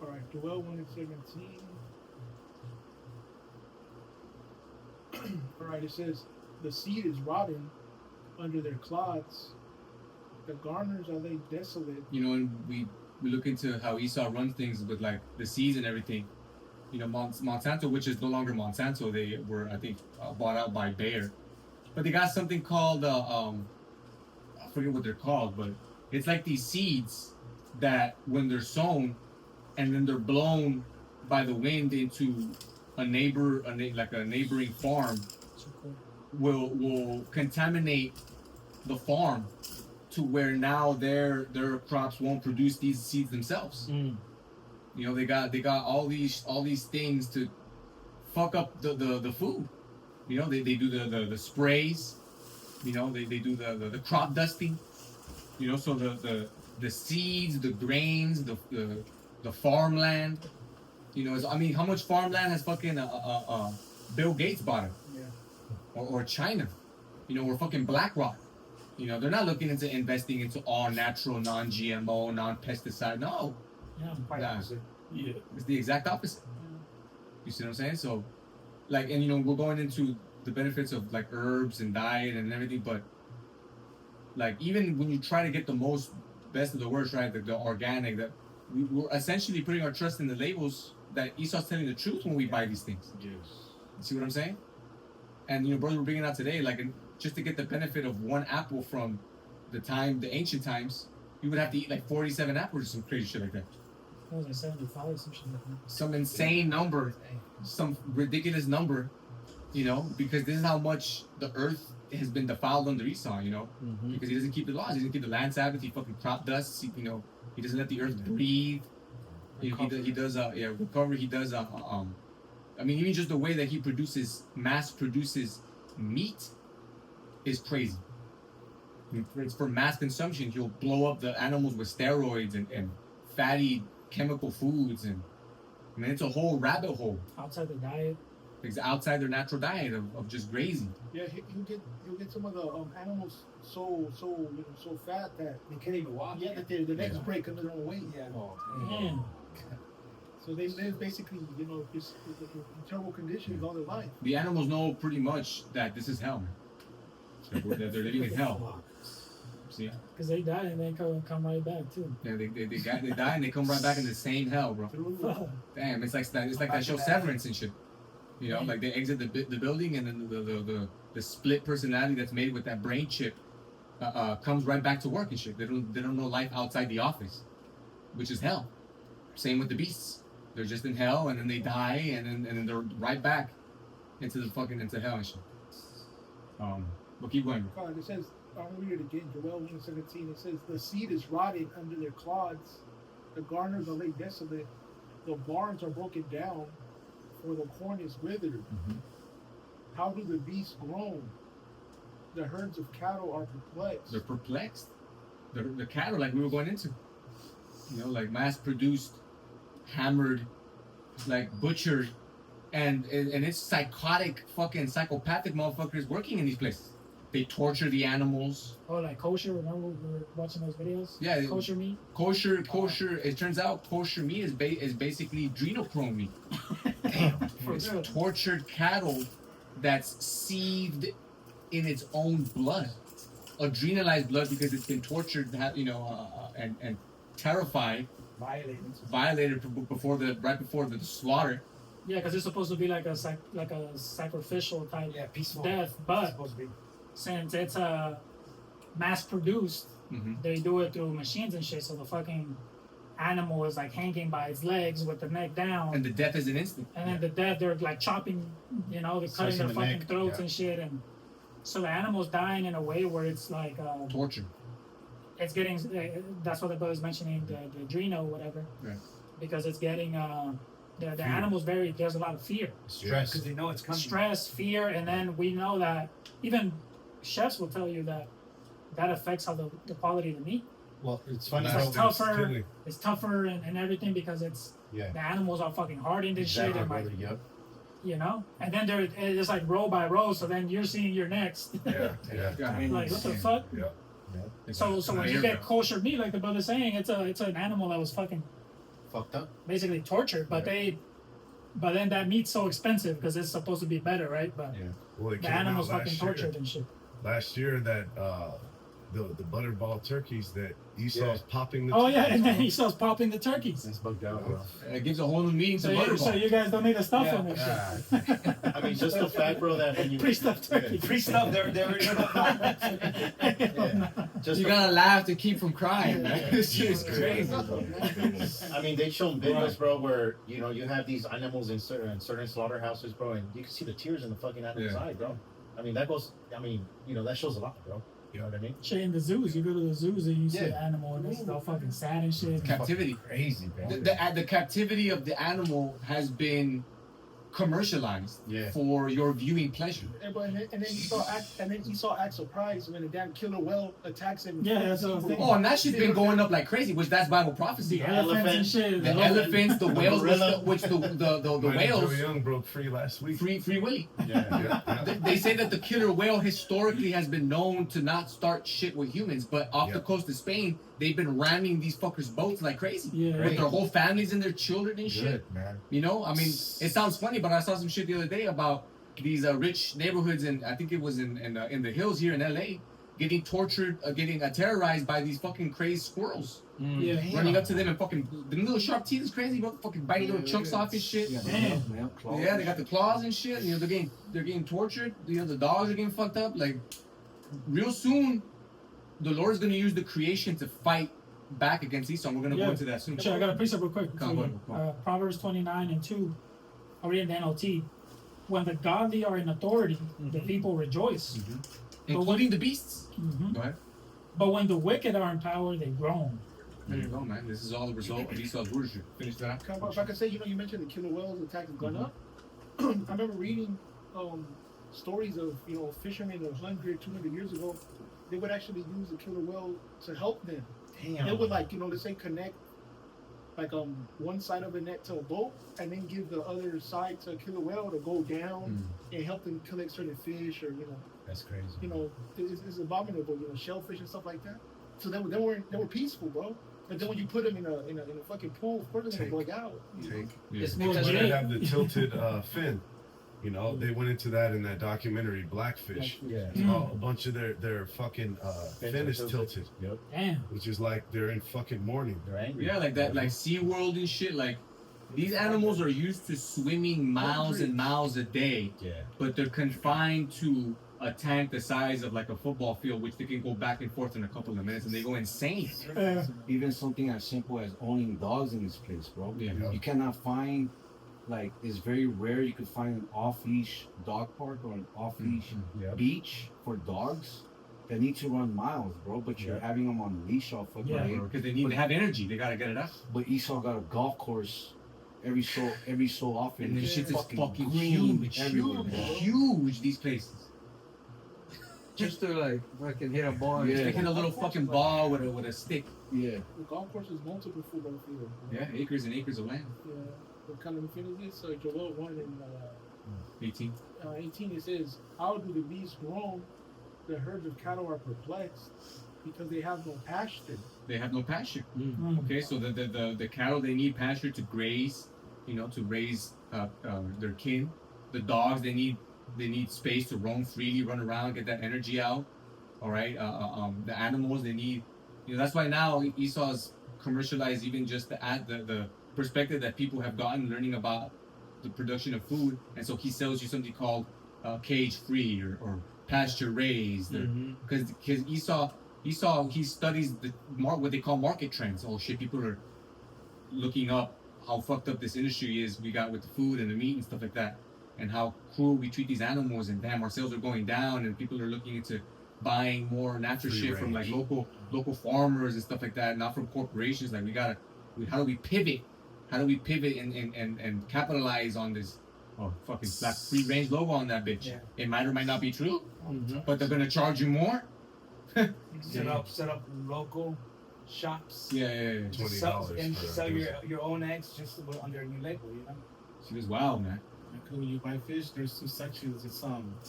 All right, Joel 1:17. All right, it says, "The seed is rotten under their clods. The garners are laid desolate." And we look into how Esau runs things with like the seeds and everything. Monsanto, which is no longer Monsanto, they were, I think, bought out by Bayer, but they got something called I forget what they're called, but it's like these seeds that when they're sown and then they're blown by the wind into a neighboring farm, will contaminate the farm to where now their crops won't produce these seeds themselves. Mm. They got all these things to fuck up the food. They do the sprays. They do the crop dusting. So the seeds, the grains, the farmland. How much farmland has fucking Bill Gates bought it? Yeah. Or China, or fucking BlackRock. They're not looking into investing into all natural, non-GMO, non-pesticide. No, Yeah. nah. It's the exact opposite. You see what I'm saying? So, we're going into the benefits of like herbs and diet and everything, but like even when you try to get the best of the worst, right? The organic, that we're essentially putting our trust in the labels that Esau's telling the truth when we buy these things. Yes. You see what I'm saying? And brother, we're bringing out today, just to get the benefit of one apple from the ancient times, you would have to eat like 47 apples or some crazy shit like that. What was I 75? Some shit like that. Some insane number, some ridiculous number, because this is how much the earth has been defiled under Esau, Mhm. because he doesn't keep the laws, he doesn't keep the land Sabbath, he fucking crop dusts, he doesn't let the earth breathe. He does recovery. He does even just the way that he mass produces meat is crazy. It's for mass consumption. He'll blow up the animals with steroids and fatty chemical foods, and it's a whole rabbit hole. Outside the diet. It's outside their natural diet of just grazing. Yeah, you'll get some of the animals so fat that They can't even walk. that their legs Yeah. break under their own weight. Yeah. Man. So they live basically, just in terrible conditions all their life. The animals know pretty much that this is hell. So that they're living in hell. See? Because they die and they come right back too. Yeah, they die and they come right back in the same hell, bro. Fuck. Damn, it's like that show Severance and shit. Like they exit the building and then the split personality that's made with that brain chip comes right back to work and shit. They don't know life outside the office, which is hell. Same with the beasts. They're just in hell and then they die and then they're right back into hell and shit. But keep going. God, it says, I'll read it again, Joel 1:17. It says, the seed is rotted under their clods, the garners are laid desolate, the barns are broken down, for the corn is withered. How do the beasts groan? The herds of cattle are perplexed. They're perplexed. The cattle, like we were going into, like mass-produced, hammered, like butchered, and it's psychotic, fucking psychopathic motherfuckers working in these places. They torture the animals. Oh, like kosher. Remember we were watching those videos? Yeah, Kosher meat. Kosher. It turns out kosher meat is basically adrenochrome meat. Damn, it's real. tortured cattle that's seethed in its own blood, adrenalized blood, because it's been tortured, and terrified, violated right before the slaughter. Yeah, because it's supposed to be like a sacrificial type peaceful. death, but Supposed to be. since it's mass produced, they do it through machines and shit. So the fucking animal is like hanging by its legs with the neck down, And the death is an instant. and then the death they're like chopping, they're cutting Slicing their the fucking neck, throats yeah. and shit, and so the animal's dying in a way where it's like Torture. it's getting. That's what the brother's mentioning, the adrenal whatever, Right. because it's getting the animal's there's a lot of fear. Stress. Because they know it's coming. Stress, fear, and then we know that even chefs will tell you that affects how the quality of the meat. Well, it's funny It's how like tougher. It's tougher and everything because the animals are fucking hardened and shit, and like, Yep. and then it's like row by row. So then you're seeing your next. Yeah. Like what the fuck? Yeah. So when you get kosher meat, like the brother's saying, it's an animal that was fucking Fucked up. basically tortured, but then that meat's so expensive because it's supposed to be better, right? But Well, it the came out animal's last fucking year. tortured and shit. Last year, that the butterball turkeys that Esau's popping. The Oh yeah, turkeys and then from. Esau's popping the turkeys. That's bugged out, bro. It gives a whole new meaning to butterball. So you guys don't need to stuff them and shit. I mean, just the fact, bro, that when you Pre-stuffed turkey. Pre-stuff, they're already just You the- gotta laugh to keep from crying, man. This shit is crazy. I mean, they've shown videos, bro, where you have these animals in certain slaughterhouses, bro, and you can see the tears in the fucking animal's eye, bro. I mean, that shows a lot, bro. You know what I mean? Shit, in the zoos, you go to the zoos and you see Yeah. the animal and it's all fucking sad and shit. Captivity. Crazy, bro. The captivity of the animal has been commercialized for your viewing pleasure. And then Esau acts surprised when a damn killer whale attacks him. Yeah, that's what I'm saying. Oh, and that shit's been going up like crazy, which that's Bible prophecy. The elephants and shit. The elephants, the whales, gorilla. which the Mighty Joe whales, Young broke free last week. free Willy. Yeah. They say that the killer whale historically has been known to not start shit with humans, but off the coast of Spain, they've been ramming these fuckers' boats like crazy. Yeah. With their whole families and their children and shit. Good, man. I mean, it sounds funny, but I saw some shit the other day about these rich neighborhoods, and I think it was in the hills here in LA, getting tortured, getting terrorized by these fucking crazy squirrels. Yeah. Running up to them and fucking, the little sharp teeth is crazy, bro. Fucking biting little chunks off his shit. Yeah, they got the claws and shit. They're getting tortured. The dogs are getting fucked up. Like, real soon, the Lord's gonna use the creation to fight back against Esau. We're gonna go into that soon. Sure, I got a precept real quick. Come on, Proverbs 29:2. I'll read it in the NLT. When the godly are in authority, the people rejoice. Including the beasts. Mhm. Go ahead. But when the wicked are in power, they groan. There you go, man. This is all the result of Esau's worship. Finish that up. If I could say, you mentioned the killer whales attacking Ghana. I remember reading stories of fishermen 100, 200 years ago. They would actually use the killer whale to help them. Damn. They would let's say connect one side of a net to a boat, and then give the other side to a killer whale to go down and help them collect certain fish, or That's crazy. it's abominable, shellfish and stuff like that. So they were peaceful, bro. But then when you put them in a fucking pool, of course they're gonna bug out. It's When because they have the tilted fin, they went into that in that documentary Blackfish. Yeah. A bunch of their fucking fin is tilted, Yep. Damn. which is like they're in fucking mourning. They're angry. Yeah, like that, like SeaWorld and shit. Like, these animals are used to swimming miles and miles a day, Yeah. but they're confined to a tank the size of like a football field, which they can go back and forth in a couple of minutes, and they go insane. Even something as simple as owning dogs in this place, bro. Yeah. You cannot find like it's very rare you could find an off-leash dog park or an off-leash Yeah. beach for dogs that need to run miles, bro. But you're Yeah. having them on a leash all fucking Yeah. day. Because they need to have energy. They gotta get it up. But Esau got a golf course every so often. And this It's shit is fucking fucking green huge. everywhere, bro. Huge, these places. Just to like fucking hit a ball. Yeah. They hit a little fucking ball with a stick. Yeah. The golf course is multiple football fields. Yeah, acres and acres of land. Yeah. What kind of infinity is so Joel 1 in 18. 18 it says, "How do the beasts groan? The herds of cattle are perplexed because they have no pasture." They have no pasture. Mm. Okay, so the cattle, they need pasture to graze, you know, to raise their kin. The dogs, they need space to roam freely, run around, get that energy out. All right, the animals, they need, you know, that's why now Esau's commercialized even just the perspective that people have gotten learning about the production of food, and so he sells you something called cage free or pasture raised, because Esau he studies what they call market trends. Oh shit, people are looking up how fucked up this industry is we got with the food and the meat and stuff like that, and how cruel we treat these animals, and damn, our sales are going down, and people are looking into buying more natural Free shit from like range. local farmers and stuff like that, not from corporations. Like how do we pivot? How do we pivot and capitalize on this? Oh, fucking black free range logo on that bitch. Yeah. It might or might not be true, Mm-hmm. but they're gonna charge you more. Set up local shops. Yeah. Just sell, $20 and for a sell dozen. your own eggs just under a new label, you know. She was wild, man. Like when you buy fish, there's two sections. It's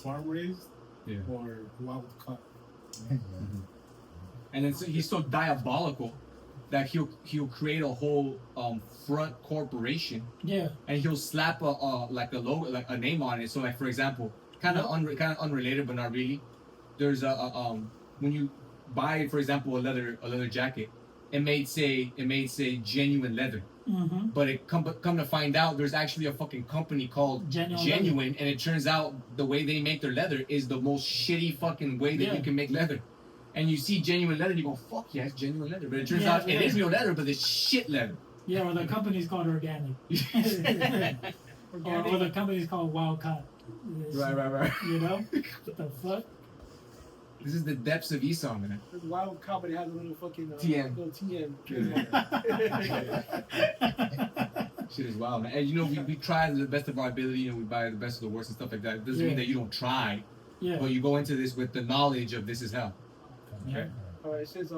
farm raised Yeah. or wild caught. And then he's so diabolical that he'll create a whole front corporation, Yeah. and he'll slap a logo, like a name on it. So like, for example, kind of unrelated but not really. There's when you buy, for example, a leather jacket, it may say genuine leather, Mm-hmm. but it come to find out there's actually a fucking company called Genuine and it turns out the way they make their leather is the most shitty fucking way that Yeah. you can make leather. And you see genuine leather, and you go, "Fuck yeah, it's genuine leather." But it turns Yeah, out it yeah. is real leather, but it's shit leather. Yeah, or the company's called organic. or the company's called wild caught. Right. You know? What the fuck? This is the depths of Esau, man. There's a wild cow, but it has a little fucking TM. little TM. Shit is wild, man. And you know, we try to the best of our ability, you know, we buy the best of the worst and stuff like that. It doesn't mean Yeah. that you don't try, Yeah. but you go into this with the knowledge of this is hell. Yeah. It says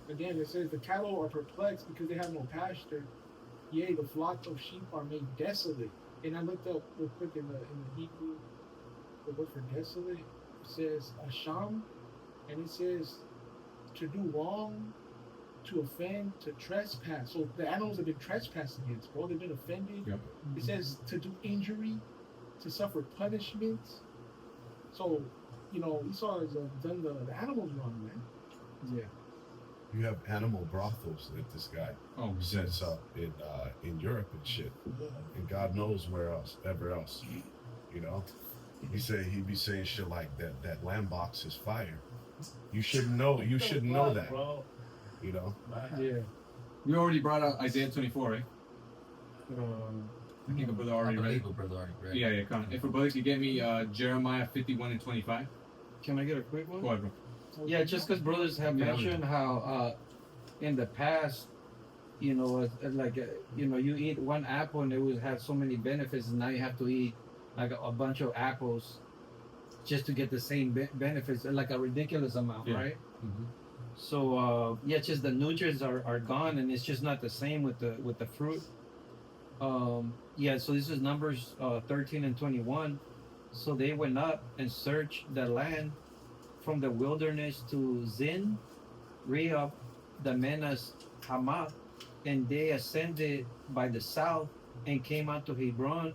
again, it says the cattle are perplexed because they have no pasture. Yea, the flocks of sheep are made desolate. And I looked up real quick in the Hebrew, the word for desolate. It says asham, and it says to do wrong, to offend, to trespass. So the animals have been trespassed against, bro. They've been offended. Yep. It says to do injury, to suffer punishment. So, you know, Esau has done the animals wrong, man. Yeah. You have animal brothels that this guy Oh, sets up in Europe and shit, and God knows where else, ever else. You know, he'd be saying shit like that lamb box is fire. You should know. You should know that. Bro. You know. Yeah. we already brought out Isaiah 24, right? I think a brother I already read it. believe a brother already read. Yeah, come on. If a brother could get me Jeremiah 51 and 25. Can I get a quick one? Go ahead, bro. Yeah, just because brothers have Yeah. mentioned how in the past, you know, you know, you eat one apple and it would have so many benefits, and now you have to eat like a bunch of apples just to get the same benefits, like a ridiculous amount, Yeah. right? Mm-hmm. So yeah, just the nutrients are gone, and it's just not the same with the fruit. Yeah, so this is Numbers 13 and 21. So they went up and searched the land from the wilderness to Zin, Rehob, Damascus, Hamath, and they ascended by the south and came out to Hebron,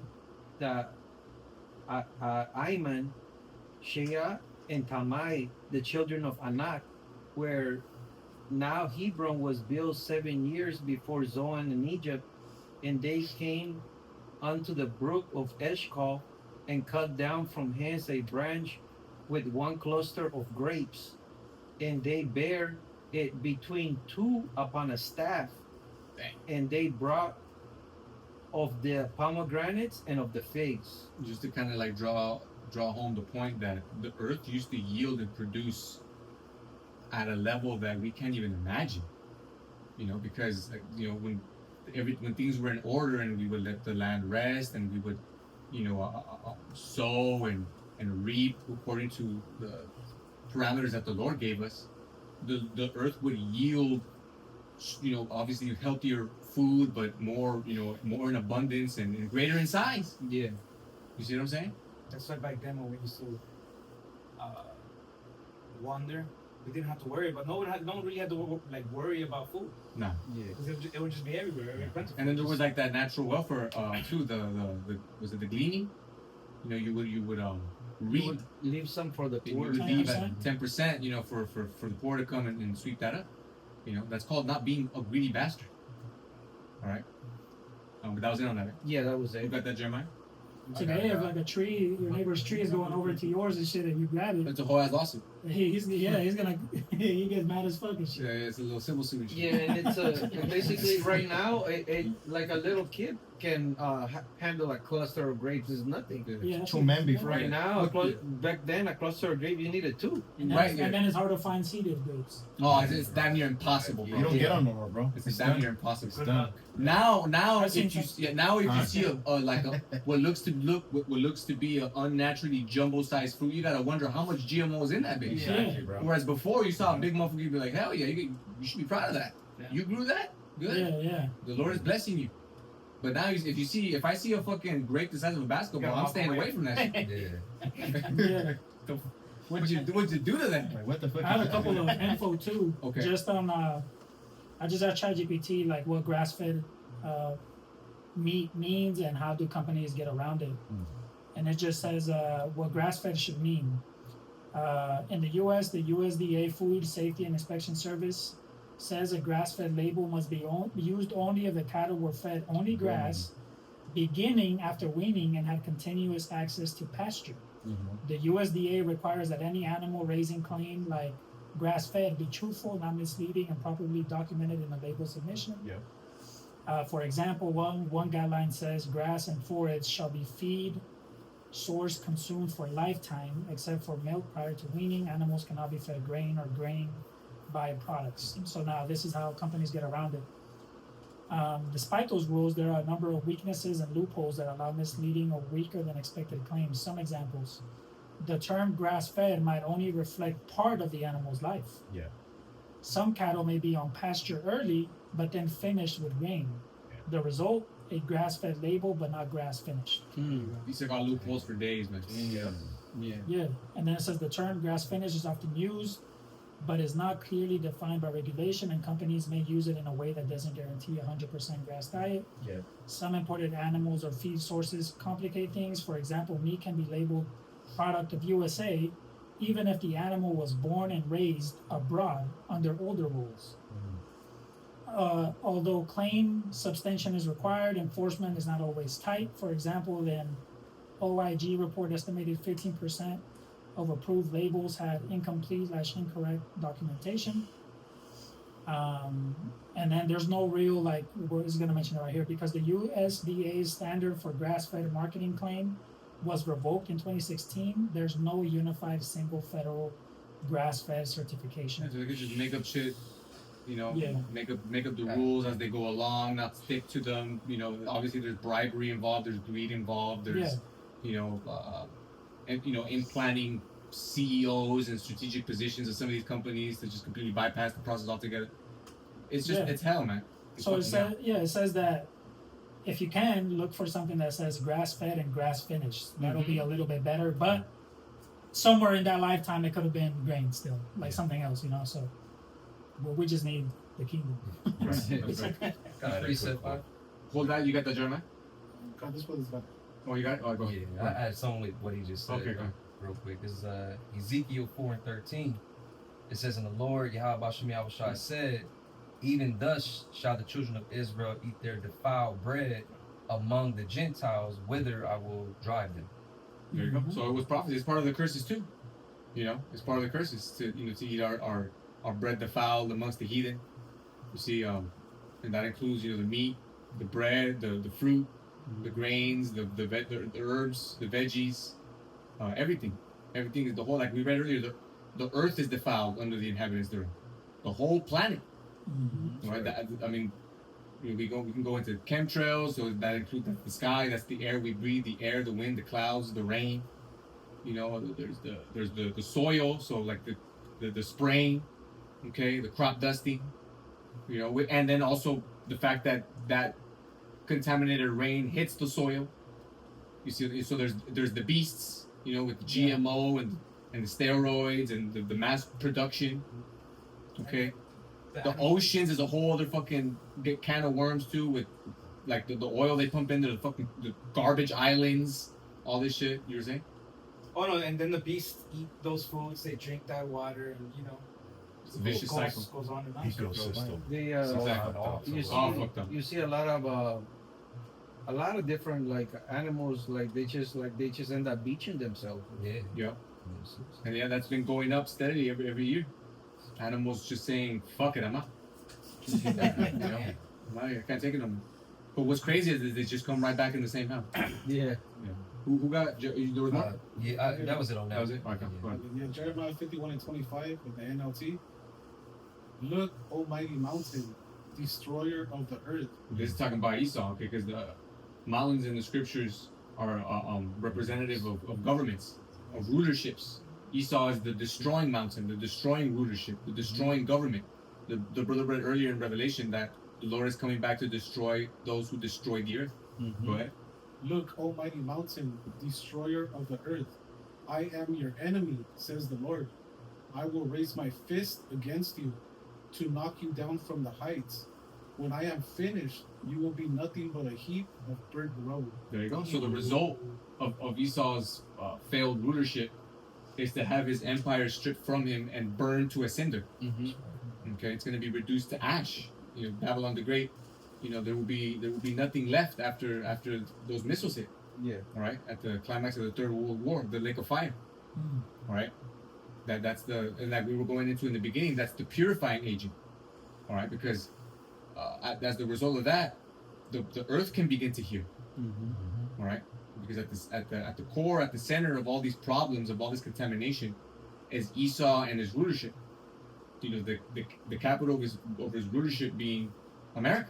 the Iman, Shea, and Tamai, the children of Anak, where now Hebron was built 7 years before Zoan in Egypt, and they came unto the brook of Eshcol and cut down from hence a branch with one cluster of grapes, and they bare it between two upon a staff, and they brought of the pomegranates and of the figs. Just to kind of like draw home the point that the earth used to yield and produce at a level that we can't even imagine. You know, because like, you know, when things were in order and we would let the land rest and we would, you know, sow and reap according to the parameters that the Lord gave us, the earth would yield, you know, obviously healthier food, but more, you know, more in abundance and greater in size. Yeah. You see what I'm saying? That's why back then when we used to wander, we didn't have to worry about. No one really had to worry about food No. Yeah. because it would just be everywhere. Plentiful. And then there was like that natural welfare too. The was it the gleaning? You know, you would You reap. would leave some for the You poor. would leave at 10%. 10%. You know, for the poor to come and sweep that up. You know, that's called not being a greedy bastard. All right. But that was it on that. Yeah, that was You it. got that, Jeremiah? Today, if like a tree, your neighbor's tree is going over to yours and shit, and you grab it, It's a whole ass lawsuit. he's gonna he gets mad as fuck and shit. Yeah, it's a little civil suit. and shit. Yeah, and it's and basically right now, like a little kid can handle a cluster of grapes is nothing. Yeah, that's Two what- men before Right you. now, back then, a cluster of grapes you needed two. And then, Right, yeah. and then it's hard to find seeded grapes. Oh, it's damn near impossible, bro. You don't get them no more, bro. It's damn near impossible. Good luck. Now I've if seen you some- if you see what looks to be an unnaturally jumbo-sized fruit, you gotta wonder how much GMO is in that bitch. Exactly, bro. Whereas before you saw a big motherfucker, you'd be like, hell yeah, you should be proud of that. Yeah. You grew that, good. Yeah. The Lord is blessing you. But now if I see a fucking grape the size of a basketball, Gotta I'm walk staying away. away from that shit. Yeah. What'd you do to that? Like, what the fuck? I have is a that? couple of info too. Okay. Just on I just asked ChatGPT like what grass-fed meat means and how do companies get around it. And it just says what grass-fed should mean. In the U.S., the USDA Food Safety and Inspection Service says a grass-fed label must be used only if the cattle were fed only grass, beginning after weaning and had continuous access to pasture. The USDA requires that any animal raising claim like grass-fed be truthful, not misleading, and properly documented in the label submission. For example, one guideline says grass and forage shall be feed source consumed for lifetime, except for milk prior to weaning. Animals cannot be fed grain or grain byproducts. So now this is how companies get around it. Despite those rules, there are a number of weaknesses and loopholes that allow misleading or weaker than expected claims. Some examples. The term grass-fed might only reflect part of the animal's life. Yeah. Some cattle may be on pasture early, but then finished with grain. The result, a grass-fed label, but not grass-finished. These are got loopholes for days, man. Yeah. Yeah, and then it says the term grass-finished is often used, but is not clearly defined by regulation, and companies may use it in a way that doesn't guarantee 100% grass diet. Yeah. Some imported animals or feed sources complicate things. For example, meat can be labeled product of USA, even if the animal was born and raised abroad under older rules. Although claim substantiation is required, enforcement is not always tight. For example, an OIG report estimated 15% of approved labels had incomplete/incorrect documentation. And then there's no real, like, we're just going to mention it right here, because the USDA's standard for grass-fed marketing claim was revoked in 2016. There's no unified single federal grass-fed certification. So they could just make up shit, you know, Yeah. make up the rules as they go along, not stick to them. You know, obviously there's bribery involved, there's greed involved, there's, you know, and you know, implanting CEOs and strategic positions of some of these companies to just completely bypass the process altogether. It's just, Yeah. it's hell, man. It's So it fucking hell. says, it says that if you can, look for something that says grass-fed and grass-finished. That'll be a little bit better, but somewhere in that lifetime, it could have been grain still, like something else, you know, so. But we just need the kingdom. Got preset 5. Hold that, you got that, Jeremiah? God, this was bad. Oh, you got it? Oh, go ahead. Yeah, I add something with what he just said. Okay, go ahead. Real quick. This is Ezekiel 4:13. It says, "And the Lord Yahweh Shem Yahushua said, even thus shall the children of Israel eat their defiled bread among the Gentiles, whither I will drive them." There you go. So it was prophecy. It's part of the curses too. You know, it's part of the curses to to eat our bread defiled amongst the heathen. You see, and that includes the meat, the bread, the fruit, the grains, the herbs, the veggies, everything. Everything is the whole. Like we read earlier, the earth is defiled under the inhabitants thereof. The whole planet. Right. That, I mean, we can go into chemtrails, so that includes the sky. That's the air we breathe, the air, the wind, the clouds, the rain. You know, there's the soil, so like the spraying, okay, the crop dusting. You know, and then also the fact that contaminated rain hits the soil. You see, so there's the beasts, you know, with the GMO and the steroids and the mass production. Okay. The oceans is a whole other fucking can of worms too, with like the oil they pump into the garbage islands, all this shit. You were saying? Oh no, and then the beasts eat those foods, they drink that water, and you know, It's a vicious cycle. goes on and on. Ecosystem. They Exactly. you see, All fucked up. you see a lot of different like animals, like they just end up beaching themselves. Yeah. And yeah, that's been going up steadily every year. Animals just saying, "Fuck it, I'm out." You know, I can't take it no more. But what's crazy is they just come right back in the same house. Yeah. Who got? There was more. That was it on that. That was it. Okay, go ahead. Yeah, Jeremiah 51:25 with the NLT. Look, Almighty Mountain, destroyer of the earth. This is talking about Esau, okay? Because the mountains in the scriptures are representative of governments, of rulerships. Esau is the destroying mountain, the destroying rulership, the destroying government. The brother read earlier in Revelation that the Lord is coming back to destroy those who destroy the earth. Go ahead. Look, Almighty Mountain, destroyer of the earth. I am your enemy, says the Lord. I will raise my fist against you to knock you down from the heights. When I am finished, you will be nothing but a heap of burnt road. There you go. So the result of Esau's failed rulership is to have his empire stripped from him and burned to a cinder. Okay, it's going to be reduced to ash. You know, Babylon the Great. You know, there will be nothing left after those missiles hit. Yeah. All right, at the climax of the Third World War, the Lake of Fire. All right, that's the, and like we were going into in the beginning, that's the purifying agent. All right, because as the result of that, the earth can begin to heal. All right, because at the core, at the center of all these problems, of all this contamination, is Esau and his rulership. You know, the capital of his rulership being America,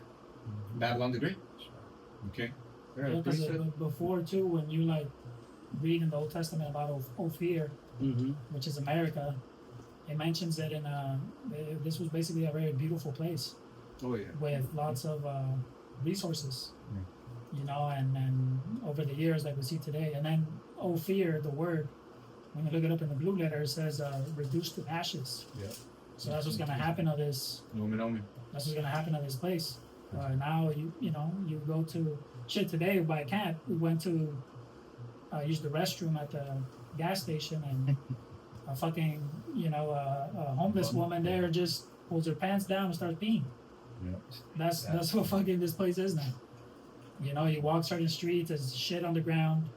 Babylon the Great. Okay. Yeah, because before too, when you like read in the Old Testament about Ophir, which is America, it mentions that in this was basically a very beautiful place. Oh yeah. With lots of resources, you know, and over the years like we see today, and then Ophir, the word, when you look it up in the blue letter, it says reduced to ashes. Yeah. So that's what's gonna happen to this. Omen. That's what's gonna happen to this place. Now you know you go to shit today by camp. We went to use the restroom at the gas station, and a fucking a homeless woman there just pulls her pants down and starts peeing. Yeah. That's what fucking this place is now. You know, you walk certain streets, there's shit on the ground.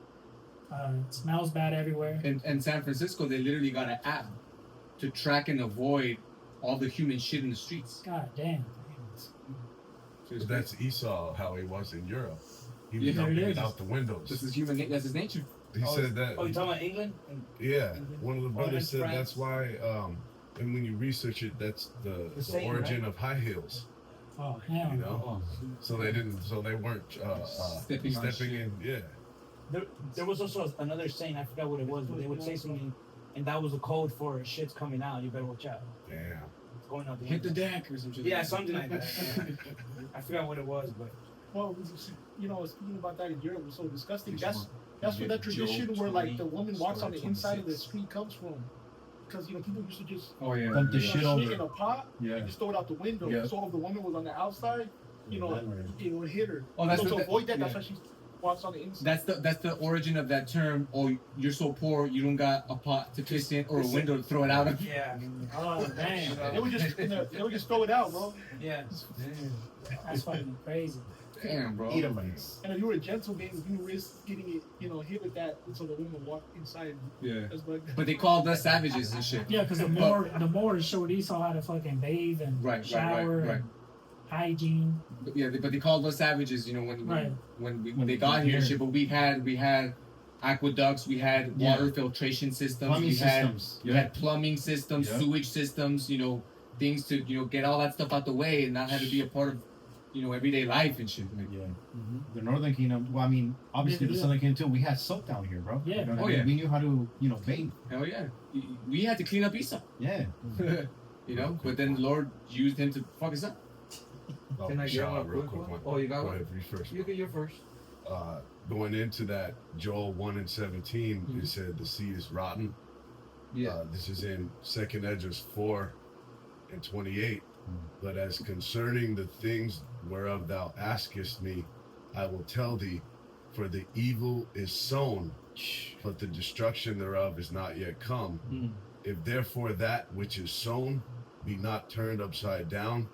It smells bad everywhere. In San Francisco, they literally got an app to track and avoid all the human shit in the streets. God damn. But that's Esau, how he was in Europe. He was Yeah, dumping it it is. out the windows. This is human. That's his nature. He said that. Oh, you talking about England? Yeah, one of the brothers and said France. that's why. And when you research it, that's the same, origin right? of high heels. Oh hell. You know, so they weren't stepping in. Yeah, There was also another saying, I forgot what it was, but they would say something, and that was a code for shit's coming out. You better watch out. damn. It's going out the Hit the window. deck or some shit. Yeah, something like that. Yeah. I forgot what it was, but Well, you know, speaking about that in Europe was so disgusting. That's where Yeah, that tradition Job where like 20, the woman walks on the story inside of the 26. street comes from. Because you know people used to just Oh yeah. Dump the you know, shit shit in over. a pot Yeah. and just throw it out the window. Yeah. So if the woman was on the outside, you know, it would hit her. Oh, that's so what to avoid that, yeah. that's why she walks on the inside. That's the origin of that term. Oh, you're so poor, you don't got a pot to piss in or a window to throw it out of. yeah. Oh damn. They would just they would just throw it out, bro. Yeah. That's fucking crazy. Damn, bro. Edomites. And if you were a gentleman, you risk getting it, you know, hit with that, so the woman would walk inside. Yeah. That's what. But they called us savages and shit. Yeah, because the Moors showed Esau how to fucking bathe and Right, shower right. and hygiene. But they called us savages, you know, Right. when they got here and shit. But we had aqueducts, we had water filtration systems, Plumbing we systems. had plumbing systems, Yeah. sewage systems, you know, things to, you know, get all that stuff out the way and not have to be a part of, you know, everyday life and shit. Like, Yeah. The Northern Kingdom. Well, I mean, obviously the Yeah. Southern Kingdom too. We had soap down here, bro. Yeah. You know what Oh, I mean? yeah. We knew how to, you know, bathe. hell yeah. We had to clean up Esau. Yeah. You know, but then the Lord used him to fuck us up. Oh, Can I get shout one out real quick quick one? Oh, you got Go one? ahead, you first. You're first. Going into that Joel 1 and 17, it said the seed is rotten. Yeah. This is in 2nd Esdras 4 and 28. But as concerning the things whereof thou askest me, I will tell thee, for the evil is sown, but the destruction thereof is not yet come. Mm. If therefore that which is sown be not turned upside down,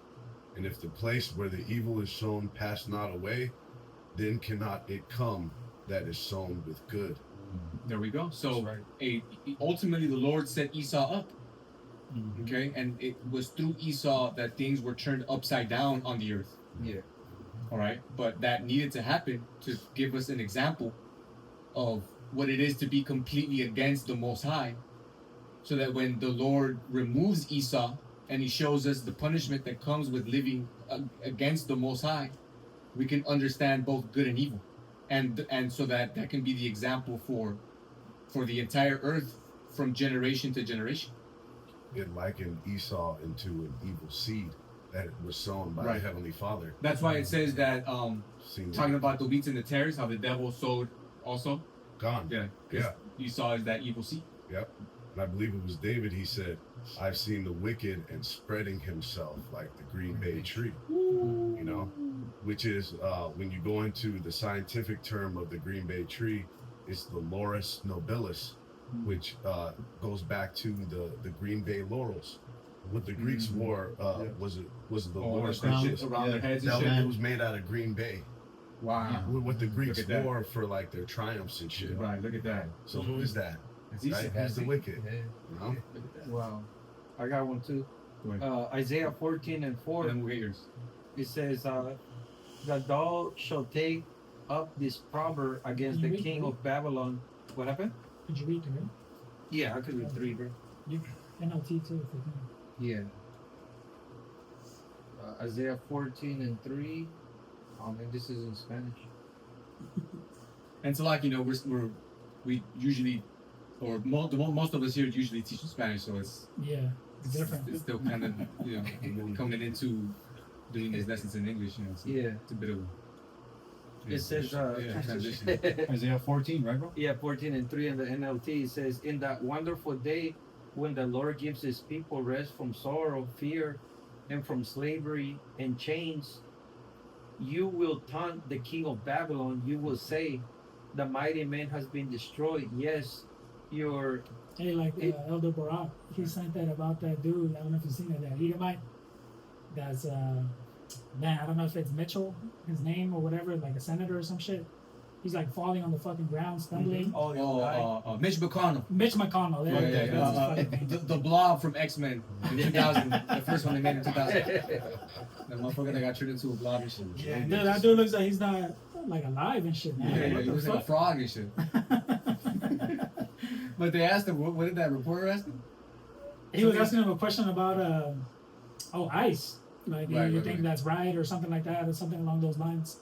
and if the place where the evil is sown pass not away, then cannot it come that is sown with good. There we go. So, That's ultimately, the Lord set Esau up. Mhm. Okay, and it was through Esau that things were turned upside down on the earth. Yeah. All right, but that needed to happen to give us an example of what it is to be completely against the Most High, so that when the Lord removes Esau and He shows us the punishment that comes with living against the Most High, we can understand both good and evil, and so that can be the example for the entire earth from generation to generation. It likened Esau into an evil seed that was sown by Right. the Heavenly Father. That's why it says that Seen talking about the wheats and the tares, how the devil sowed also. gone. Yeah, 'cause Esau is that evil seed. Yep. And I believe it was David, he said, I've seen the wicked and spreading himself like the green bay tree. You know, which is when you go into the scientific term of the green bay tree, it's the Laurus nobilis, which goes back to the Green Bay laurels. What the Greeks wore was the Laurus that shit nobilis. around their heads and That shit. was made out of Green Bay. Wow. What the Greeks Look at that. wore for like their triumphs and shit. Right. Look at that. So who is that? That's Esau. Right? Who's the wicked? Yeah. You know? Look at that. Wow. I got one too. Go ahead. Isaiah 14 and 4. And then we'll get yours. It says, that thou shalt take up this proverb against the king of Babylon. What happened? Could you read through Yeah, I could read 3, bro. it? NLT too, if you can. Yeah. Isaiah 14 and 3. Oh man, this is in Spanish. And so, like, you know, we usually, or most of us here usually teach in Spanish, so it's Yeah, it's different. It's still kind of, you know, coming into doing these lessons in English. You know, so Yeah. it's a bit of. It says, transition. Isaiah 14, right, bro? Yeah, 14 and 3 in the NLT. It says, in that wonderful day when the Lord gives his people rest from sorrow, fear, and from slavery and chains, you will taunt the king of Babylon. You will say, the mighty man has been destroyed. Yes, your Hey, like Elder Barak, he sent that about that dude. I don't know if you've seen it, that Edomite. That's man, I don't know if it's Mitchell, his name or whatever, like a senator or some shit. He's like falling on the fucking ground, stumbling. Oh, Mitch McConnell. Mitch McConnell, Yeah, there. yeah, That's his fucking name. the Blob from X-Men in 2000, the first one they made in 2000. That motherfucker that got turned into a blob and shit. Yeah, Dude, that dude looks like he's not like alive and shit, man. Yeah, Like, yeah, what he the was like a fuck? frog and shit. But they asked him, what did that reporter ask him? He was asking him a question about ICE. Like, Right, you right, think right. that's right or something like that, or something along those lines.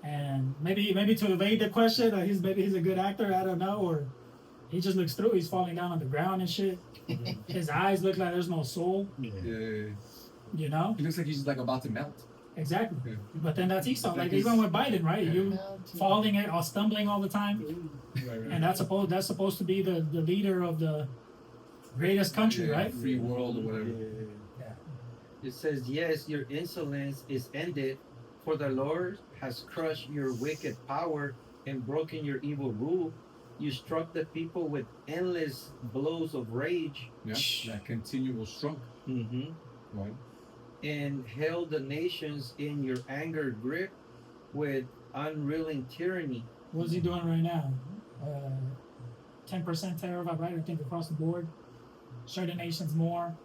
And maybe to evade the question, or maybe he's a good actor, I don't know, or he just looks through. He's falling down on the ground and shit. His eyes look like there's no soul. Yeah. You know, He looks like he's just like about to melt. exactly. Yeah. But then that's Esau. Like he's- even with Biden, right? You falling or stumbling all the time, and that's supposed to be the leader of the greatest country, Yeah, right? Free world or whatever. It says, yes, your insolence is ended, for the Lord has crushed your wicked power and broken your evil rule. You struck the people with endless blows of rage. Yeah. That continual stroke. Mm-hmm. Right. And held the nations in your anger grip with unreeling tyranny. What's he doing right now? 10% tariff, right? I think across the board. Certain nations more.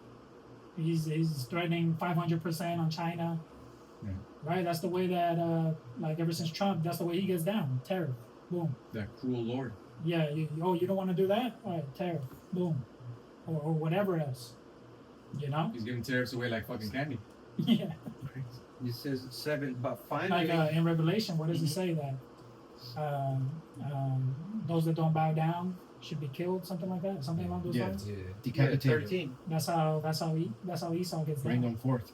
He's threatening 500% on China. Right? That's the way that, like, ever since Trump, that's the way he gets down. Tariff. Boom. That cruel Lord. Yeah, you don't want to do that? All right, tariff. Boom. Or whatever else. You know? He's giving tariffs away like fucking candy. Yeah. It says 7, but Like finally, in Revelation, what does it say that those that don't bow down should be killed? Something like that. Something along those Yeah. lines. Yeah. Decapitated. 13. That's how Esau gets Bring down. them forth.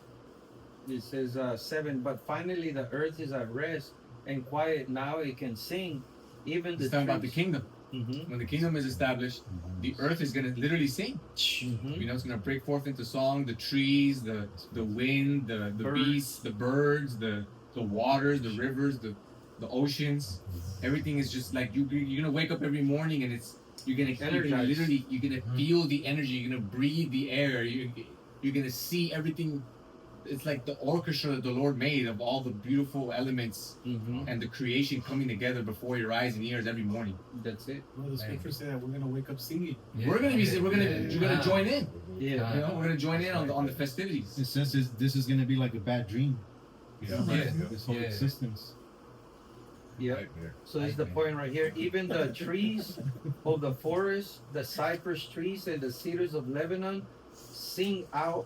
It says 7, but finally the earth is at rest and quiet. Now it can sing. Even It's the talking about the kingdom. Mm-hmm. When the kingdom is established, the earth is gonna literally sing. Mm-hmm. You know, it's gonna break forth into song. The trees, the wind, the Birds. beasts, the birds, the waters, the rivers, the oceans. Everything is just like you're gonna wake up every morning and you're gonna Energized. feel the energy. You're gonna breathe the air. You're gonna see everything. It's like the orchestra that the Lord made of all the beautiful elements Mm-hmm. and the creation coming together before your eyes and ears every morning. That's it. Well, the scripture said that we're gonna wake up singing. You're gonna join in. Yeah. You know, we're gonna join in on the festivities. It says this is going to be like a bad dream. You know, Yeah. this whole Yeah. existence. Yeah. Nightmare. So this is the point right here. Even the trees of the forest, the cypress trees and the cedars of Lebanon, sing out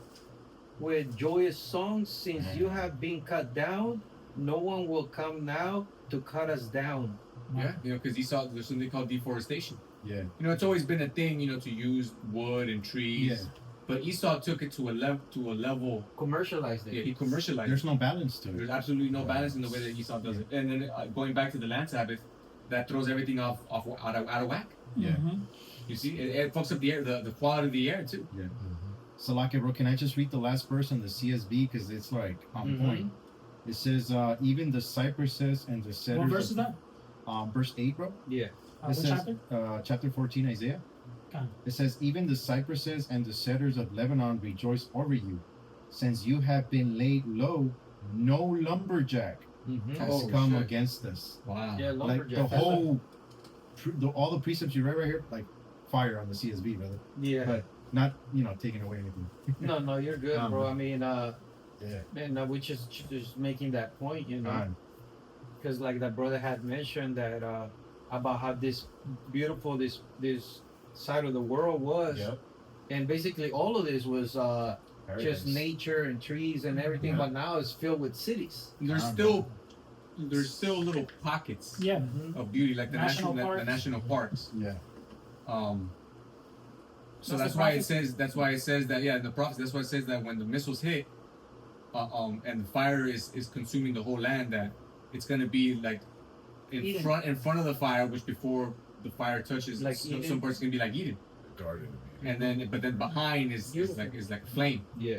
with joyous songs. Since you have been cut down, no one will come now to cut us down. Yeah, you know, because Esau, there's something called deforestation. Yeah. You know, it's always been a thing, you know, to use wood and trees. Yeah. But Esau took it to a level. Commercialized it. Yeah, he commercialized. There's no balance to There's it. absolutely no balance in the way that Esau does it. And then going back to the land Sabbath, that throws everything out of whack. Yeah. Mhm. You see, it fucks up the air, the quality of the air too. Yeah. So, like, bro, can I just read the last verse on the CSB because it's like on Mhm. point? It says, even the cypresses and the What cedars. verse is that? Verse 8, bro. Yeah. It What says, chapter? chapter 14, Isaiah. Okay. It says, even the cypresses and the cedars of Lebanon rejoice over you. Since you have been laid low, no lumberjack Mm-hmm. has Oh, come shit. against us. Wow. Yeah, Like the lumberjack. whole, all the precepts you read right here, like fire on the CSB, brother. Yeah. But not, taking away anything. No, you're good, bro. I mean, Yeah. and we just making that point, you know. God. Because like that brother had mentioned that about how this beautiful this side of the world was, Yep. and basically all of this was just Paradise. nature and trees and everything, Yeah. but now it's filled with cities. There's still little pockets Yeah. of beauty, like the National the parks. national parks. Yeah. So That's that's the why it prophet. says. That's why it says that. Yeah, in the prophets. That's why it says that when the missiles hit, and the fire is consuming the whole land, that it's gonna be like in Eden. front of the fire, which before the fire touches, Like some Eden. parts gonna be like Eden, Garden of Eden. and then behind is like flame. Yeah.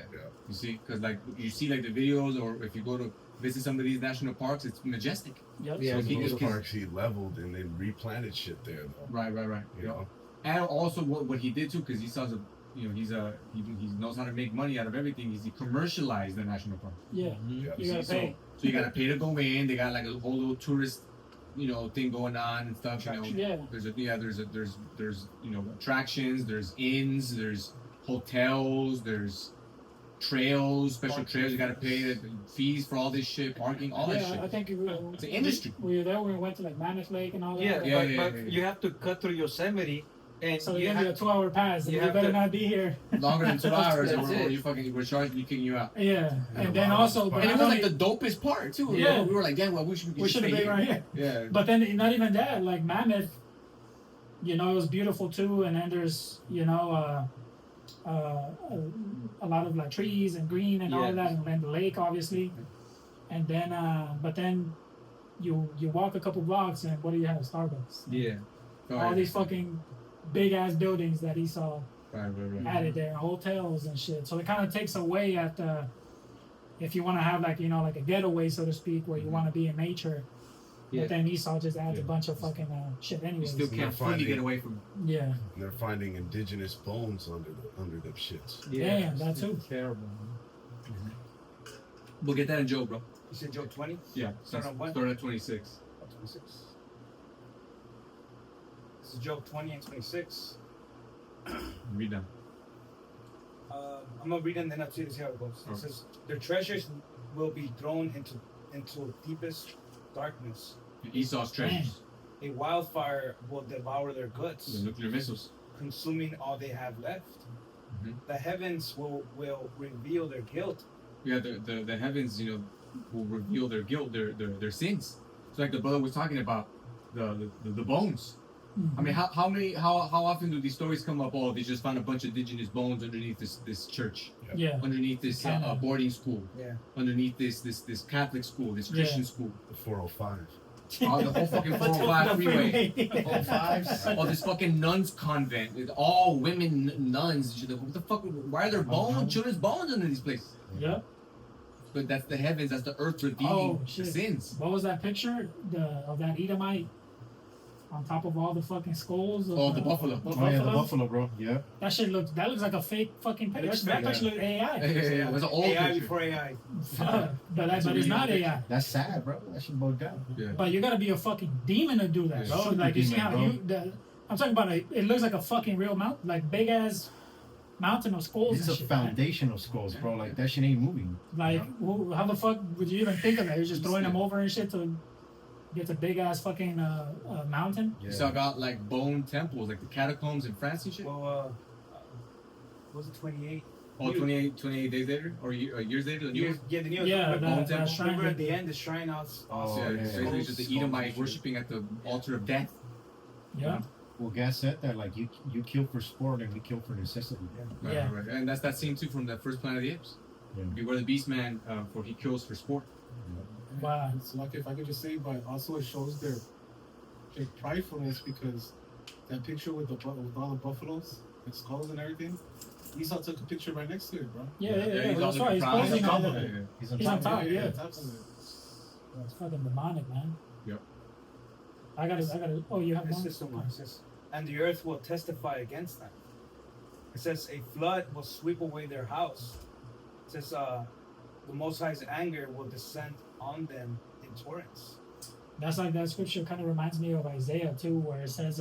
You see, because like you see like the videos, or if you go to visit some of these national parks, it's majestic. Yep. Yeah, So he Those just parks he leveled and then replanted shit there though. Right. You know? And also what he did too, because he saw he knows how to make money out of everything. He commercialized the national park. Yeah. Yeah. You gotta So- pay. So you gotta pay to go in. They got like a whole little tourist, thing going on and stuff. Yeah. There's attractions. There's inns. There's hotels. There's trails, special trails. You gotta pay fees for all this shit, parking, all that Yeah, I shit. think It's an industry. we were there when we went to like Mammoth Lake and all that. Yeah, Yeah, but yeah. you have to cut through Yosemite, and So they you give you a have, 2-hour pass, and you you have better to- not be here. Longer than 2 hours, That's or it. we're charging you, kicking you out. Yeah, And and then a lot of also, those but And it not was like only- the dopest part too. Yeah. We were like, damn, well, we should we should have stay been right here. Yeah. But then not even that, like Mammoth, it was beautiful too, and then there's a lot of like trees and green and all of Yeah. that, and then the lake obviously, and then but then you walk a couple blocks and what do you have? Starbucks. yeah, Oh, All yeah. these fucking big ass buildings that he saw Right. added there, hotels and shit. So it kind of takes away at if you want to have like like a getaway so to speak, where you want to be in nature. Yeah. But then Esau just adds a bunch of fucking shit You anyways. still You're can't fully finding- get away from. Yeah. And they're finding indigenous bones under them shits. yeah. Damn, that too. Terrible. We'll get that in Job, bro. You said Job 20? Yeah. Start on what? Start at 26. 26. This is Job 20 and 26. Read down. I'm gonna read it and then I'll see how it goes. Okay. It says, their treasures will be thrown into deepest darkness. Esau's treasures, A wildfire will devour their the goods, nuclear missiles. consuming all they have left. Mhm. The heavens will reveal their guilt. Yeah, the heavens, will reveal their guilt, their sins. It's like the brother was talking about the bones. I mean, how often do these stories come up? Oh, they just found a bunch of indigenous bones underneath this church, Yeah. underneath this Canada. boarding school, Yeah. underneath this Catholic school, this Christian school. The 405. Oh, the whole fucking 405 freeway. All fives. Oh, this fucking nuns convent with all women nuns. What the fuck? Why are there bones, children's bones under these places? Yeah. But that's the heavens. That's the earth redeeming the shit. sins. What was that picture? Of that Edomite on top of all the fucking skulls. Of, Oh, the buffalo. The Oh yeah, the buffalo, bro. Yeah. That shit looks like a fake fucking picture. That picture looks AI. Yeah, it was an old AI picture. before AI. but it's not AI. That's sad, bro. That should go down. Yeah. But you gotta be a fucking demon to do that, Yeah. bro. Super Like you see demon, how bro. I'm talking about it looks like a fucking real mountain, like big ass mountain of skulls It's and a shit. man. foundation of skulls, bro. Like that shit ain't moving. Like how the fuck would you even think of that? You're just throwing them over and shit to get a big ass fucking mountain. You still got like bone temples, like the catacombs in France and shit. Well, was it 28? Oh, 28 days later or years later. The Years, new yeah, the new Yeah, bone that temple. shrine. Remember at the end, the shrine house. Oh, yeah, yeah, it's yeah. basically just the Skulls Edomite and shit. worshiping at the altar of death. Yeah. Well, Gas said that like you kill for sport and we kill for necessity. Right, Yeah. right. And that's that scene too from the first Planet of the Apes. Yeah. Beware the Beast Man, for he kills for sport. Wow. It's like if I could just say, but also it shows their pridefulness because that picture with all the buffaloes, the skulls and everything. Esau took a picture right next to it, bro. Yeah. he's That's all right. He's proud. posing He's on on the. top of it. He's on He's on top. top. Yeah. Top of it. It's fucking demonic, man. Yep. I gotta. Oh, you have It's one. just one. It says, and the earth will testify against them. It says a flood will sweep away their house. It says the Most High's anger will descend on them in torrents. That's like that scripture kind of reminds me of Isaiah too, where it says,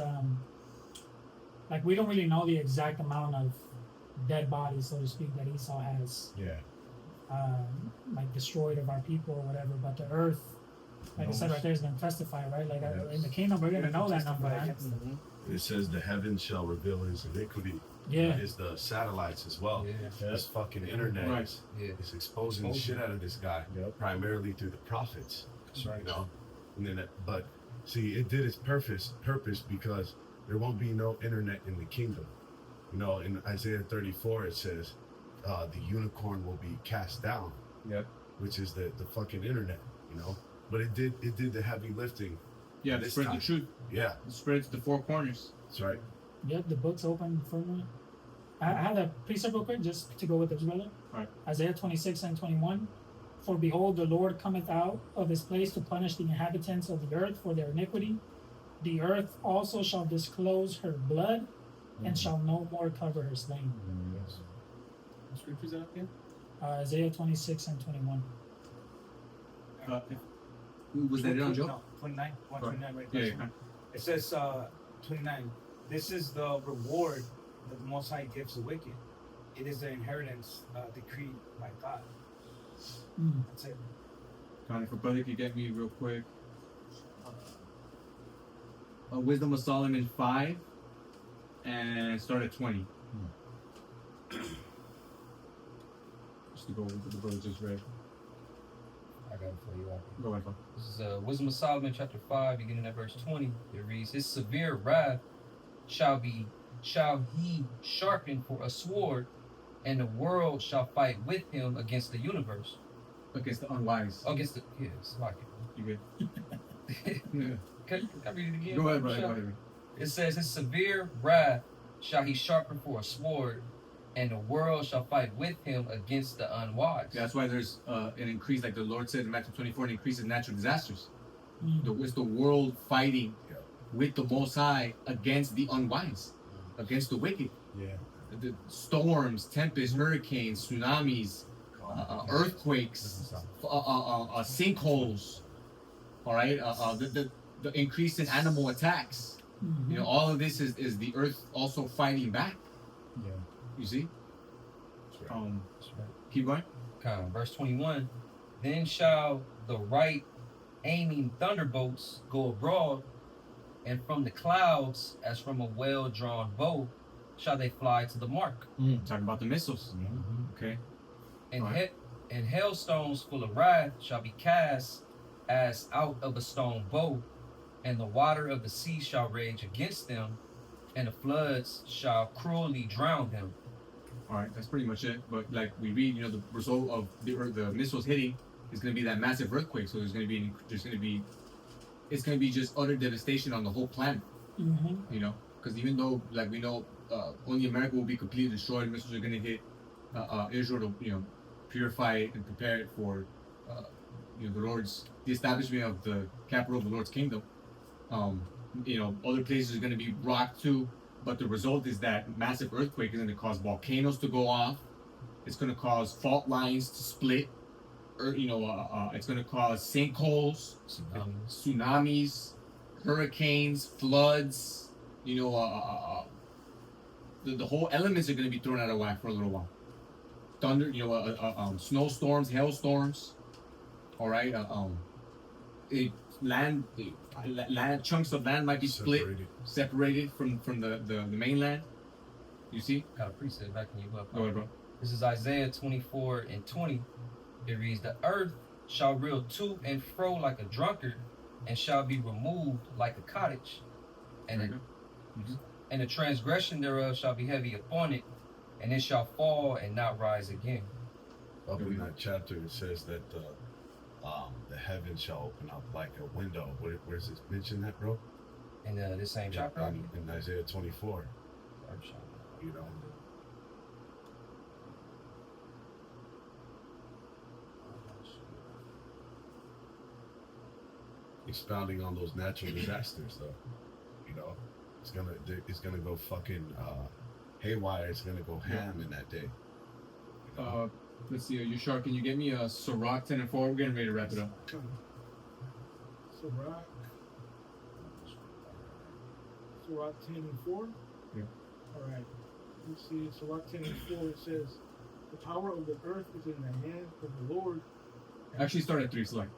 like we don't really know the exact amount of dead bodies, so to speak, that Esau has, Yeah. like destroyed of our people or whatever. But the earth, like I said right there, is gonna testify, right? Like in the kingdom, we're gonna know that number, Testify man. against them. It says the heavens shall reveal his iniquity. Yeah. It's the satellites as well. Yeah. This fucking internet Right. is exposing the shit out of this guy, Yep. primarily through the prophets. That's right. You know, and then but see, it did its purpose because there won't be no internet in the kingdom. You know, in Isaiah 34 it says the unicorn will be cast down. Yep. Which is the fucking internet. You know, but it did the heavy lifting. Yeah, This spread time. the truth. Yeah, It spreads the four corners. that's right. Yep, the book's open firmly. I had a precept real quick just to go with this, brother. Alright. Isaiah 26 and 21. For behold, the Lord cometh out of his place to punish the inhabitants of the earth for their iniquity. The earth also shall disclose her blood, and shall no more cover her slain. What scriptures out there? Isaiah 26 and 21. Was that it on Joe? No, 29. 129 right Yeah, there. yeah. It says 29. This is the reward that the Most High gives the wicked. It is their inheritance decreed by God. Mm. That's it. Connie, if a brother could get me real quick. Wisdom of Solomon 5 and start at 20. Just to go with what the brother just read. I got it for you. Aki. Go ahead. This is Wisdom of Solomon, chapter 5, beginning at verse 20. It reads, His severe wrath shall he sharpen for a sword, and the world shall fight with him against the universe. Against the unwise. Against the, yeah, it's like it. You good? Yeah. Can I read it again? Go ahead, brother. Go Shall- ahead. It says, His severe wrath shall he sharpen for a sword, and the world shall fight with him against the unwise. Yeah, that's why there's an increase, like the Lord said in Matthew 24, an increase in natural disasters. Mm. It's the world fighting with the Most High against the unwise, against the wicked. Yeah. The storms, tempests, hurricanes, tsunamis, earthquakes, sinkholes. All right, the increase in animal attacks. Mhm. You know, all of this is the earth also fighting back. Yeah. You see? That's right. Keep going. Verse 21, Then shall the right aiming thunderbolts go abroad, and from the clouds, as from a well-drawn bow, shall they fly to the mark. Talking about the missiles. Okay. And, Right. and hailstones full of wrath shall be cast as out of a stone bow, and the water of the sea shall rage against them, and the floods shall cruelly drown them. All right, that's pretty much it. But like we read, you know, the result of the missiles hitting is going to be that massive earthquake. So it's going to be just utter devastation on the whole planet. Mm-hmm. You know, because even though like we know only America will be completely destroyed, missiles are going to hit Israel to purify it and prepare it for the establishment of the capital of the Lord's kingdom. Other places are going to be rocked too. But the result is that massive earthquake is going to cause volcanoes to go off. It's going to cause fault lines to split. It's going to cause sinkholes, tsunamis, hurricanes, floods. The whole elements are going to be thrown out of whack for a little while. Thunder, snowstorms, hailstorms. All right. Land chunks of land might be separated from the mainland. You see? Got a precept backing you up. Go ahead, bro. This is Isaiah 24 and 20. It reads, the earth shall reel to and fro like a drunkard, and shall be removed like a cottage, and the transgression thereof shall be heavy upon it, and it shall fall and not rise again. Up in that chapter, it says that the heavens shall open up like a window. Where's it mentioned that, bro? In this same chapter? In Isaiah 24. You know. Expounding on those natural disasters, though. It's gonna go fucking haywire. It's gonna go ham in that day. Let's see. Yushar, can you get me a Sirach 10 and 4? We're getting ready to wrap it up. Sirach 10 and 4? Yeah. Alright. Let's see. Sirach 10 and 4, it says, the power of the earth is in the hand of the Lord. Actually, start at 3, select.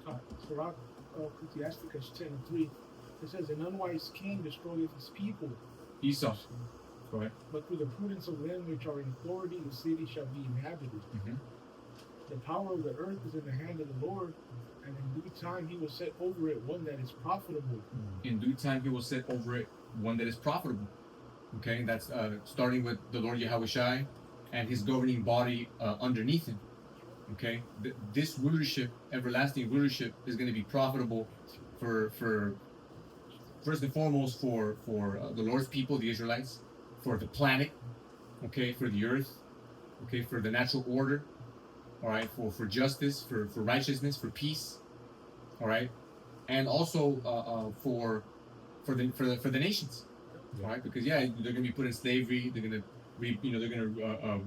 Sirach Ecclesiasticus 10 and 3. It says, an unwise king destroyeth his people. Esau. Go ahead. But through the prudence of them which are in authority, the city shall be inhabited. Mm-hmm. The power of the earth is in the hand of the Lord, and in due time he will set over it one that is profitable. In due time he will set over it one that is profitable. Okay, that's starting with the Lord Yahushai and his governing body underneath him. Okay, this rulership, everlasting rulership, is going to be profitable for first and foremost for the Lord's people, the Israelites, for the planet, okay, for the earth, okay, for the natural order, all right, for justice, for righteousness, for peace, all right, and also for the nations, all right, because they're gonna be put in slavery, they're gonna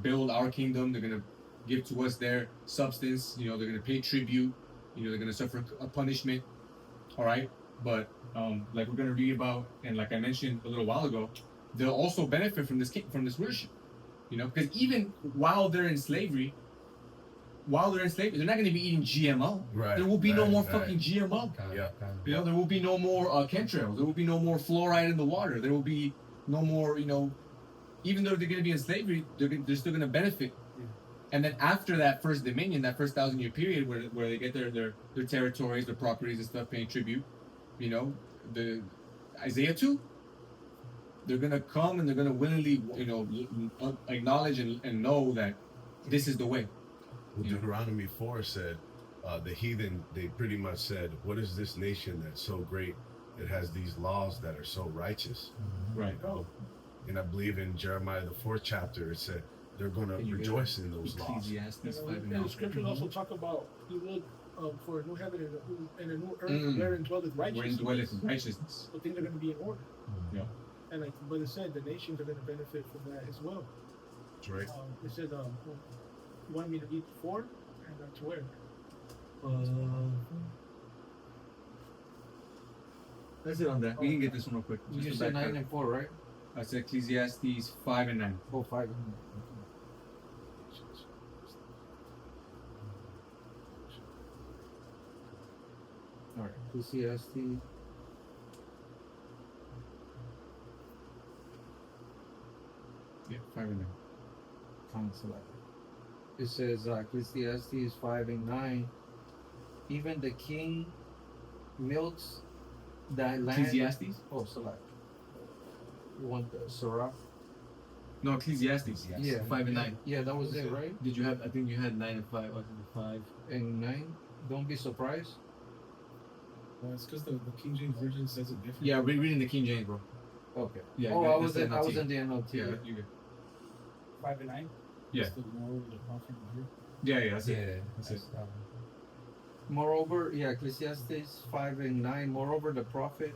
build our kingdom, they're gonna give to us their substance, they're gonna pay tribute, they're gonna suffer a punishment, all right, but like we're gonna read about, and like I mentioned a little while ago, they'll also benefit from this worship, because even while they're in slavery, they're not going to be eating GMO. Right. There will be no more fucking GMO. Yeah. There will be no more chemtrails. There will be no more fluoride in the water. There will be no more, even though they're going to be in slavery, they're still going to benefit. And then after that first dominion, that first 1,000-year period where they get their territories, their properties and stuff, paying tribute, the Isaiah 2, they're gonna come and they're gonna willingly, acknowledge and know that this is the way. Well, Deuteronomy 4 said, the heathen, they pretty much said, what is this nation that's so great? It has these laws that are so righteous. Right. And I believe in Jeremiah, the 4th chapter, it said they're going to rejoice in those laws. Ecclesiastes 5 And the scriptures also talk about, you look for a new heaven and a new earth wherein dwelleth righteousness. So things are going to be in order. Yeah. And like the brother said, the nations are going to benefit from that as well. That's right. It said, you wanted me to read 4? And that's where. That's it on that. We can get this one real quick. You Just just the said back 9 part. and 4, right? I said Ecclesiastes 5 and 9. Oh, 5. All right, Ecclesiastes. Yeah, 5 and 9. Counselor. It says Ecclesiastes 5 and 9. Even the king milks that land. Ecclesiastes? Oh, select. You want the Sirach? No, Ecclesiastes. Yeah. 5 and 9. Yeah, that was it, right? Did you have? I think you had 9 and 5. Was it 5? And 9. Don't be surprised. Well, it's because the King James Version says it different. Yeah, we're reading the King James, bro. Okay. Yeah. Oh, you I got- was that's in. the I was NLT. in the NLT. Yeah, you good. 5 and 9. Yeah. It's the moral of the prophet here. Yeah, that's it. Yeah, That's that's it. that one. Moreover, yeah, Ecclesiastes 5 and 9. Moreover, the prophet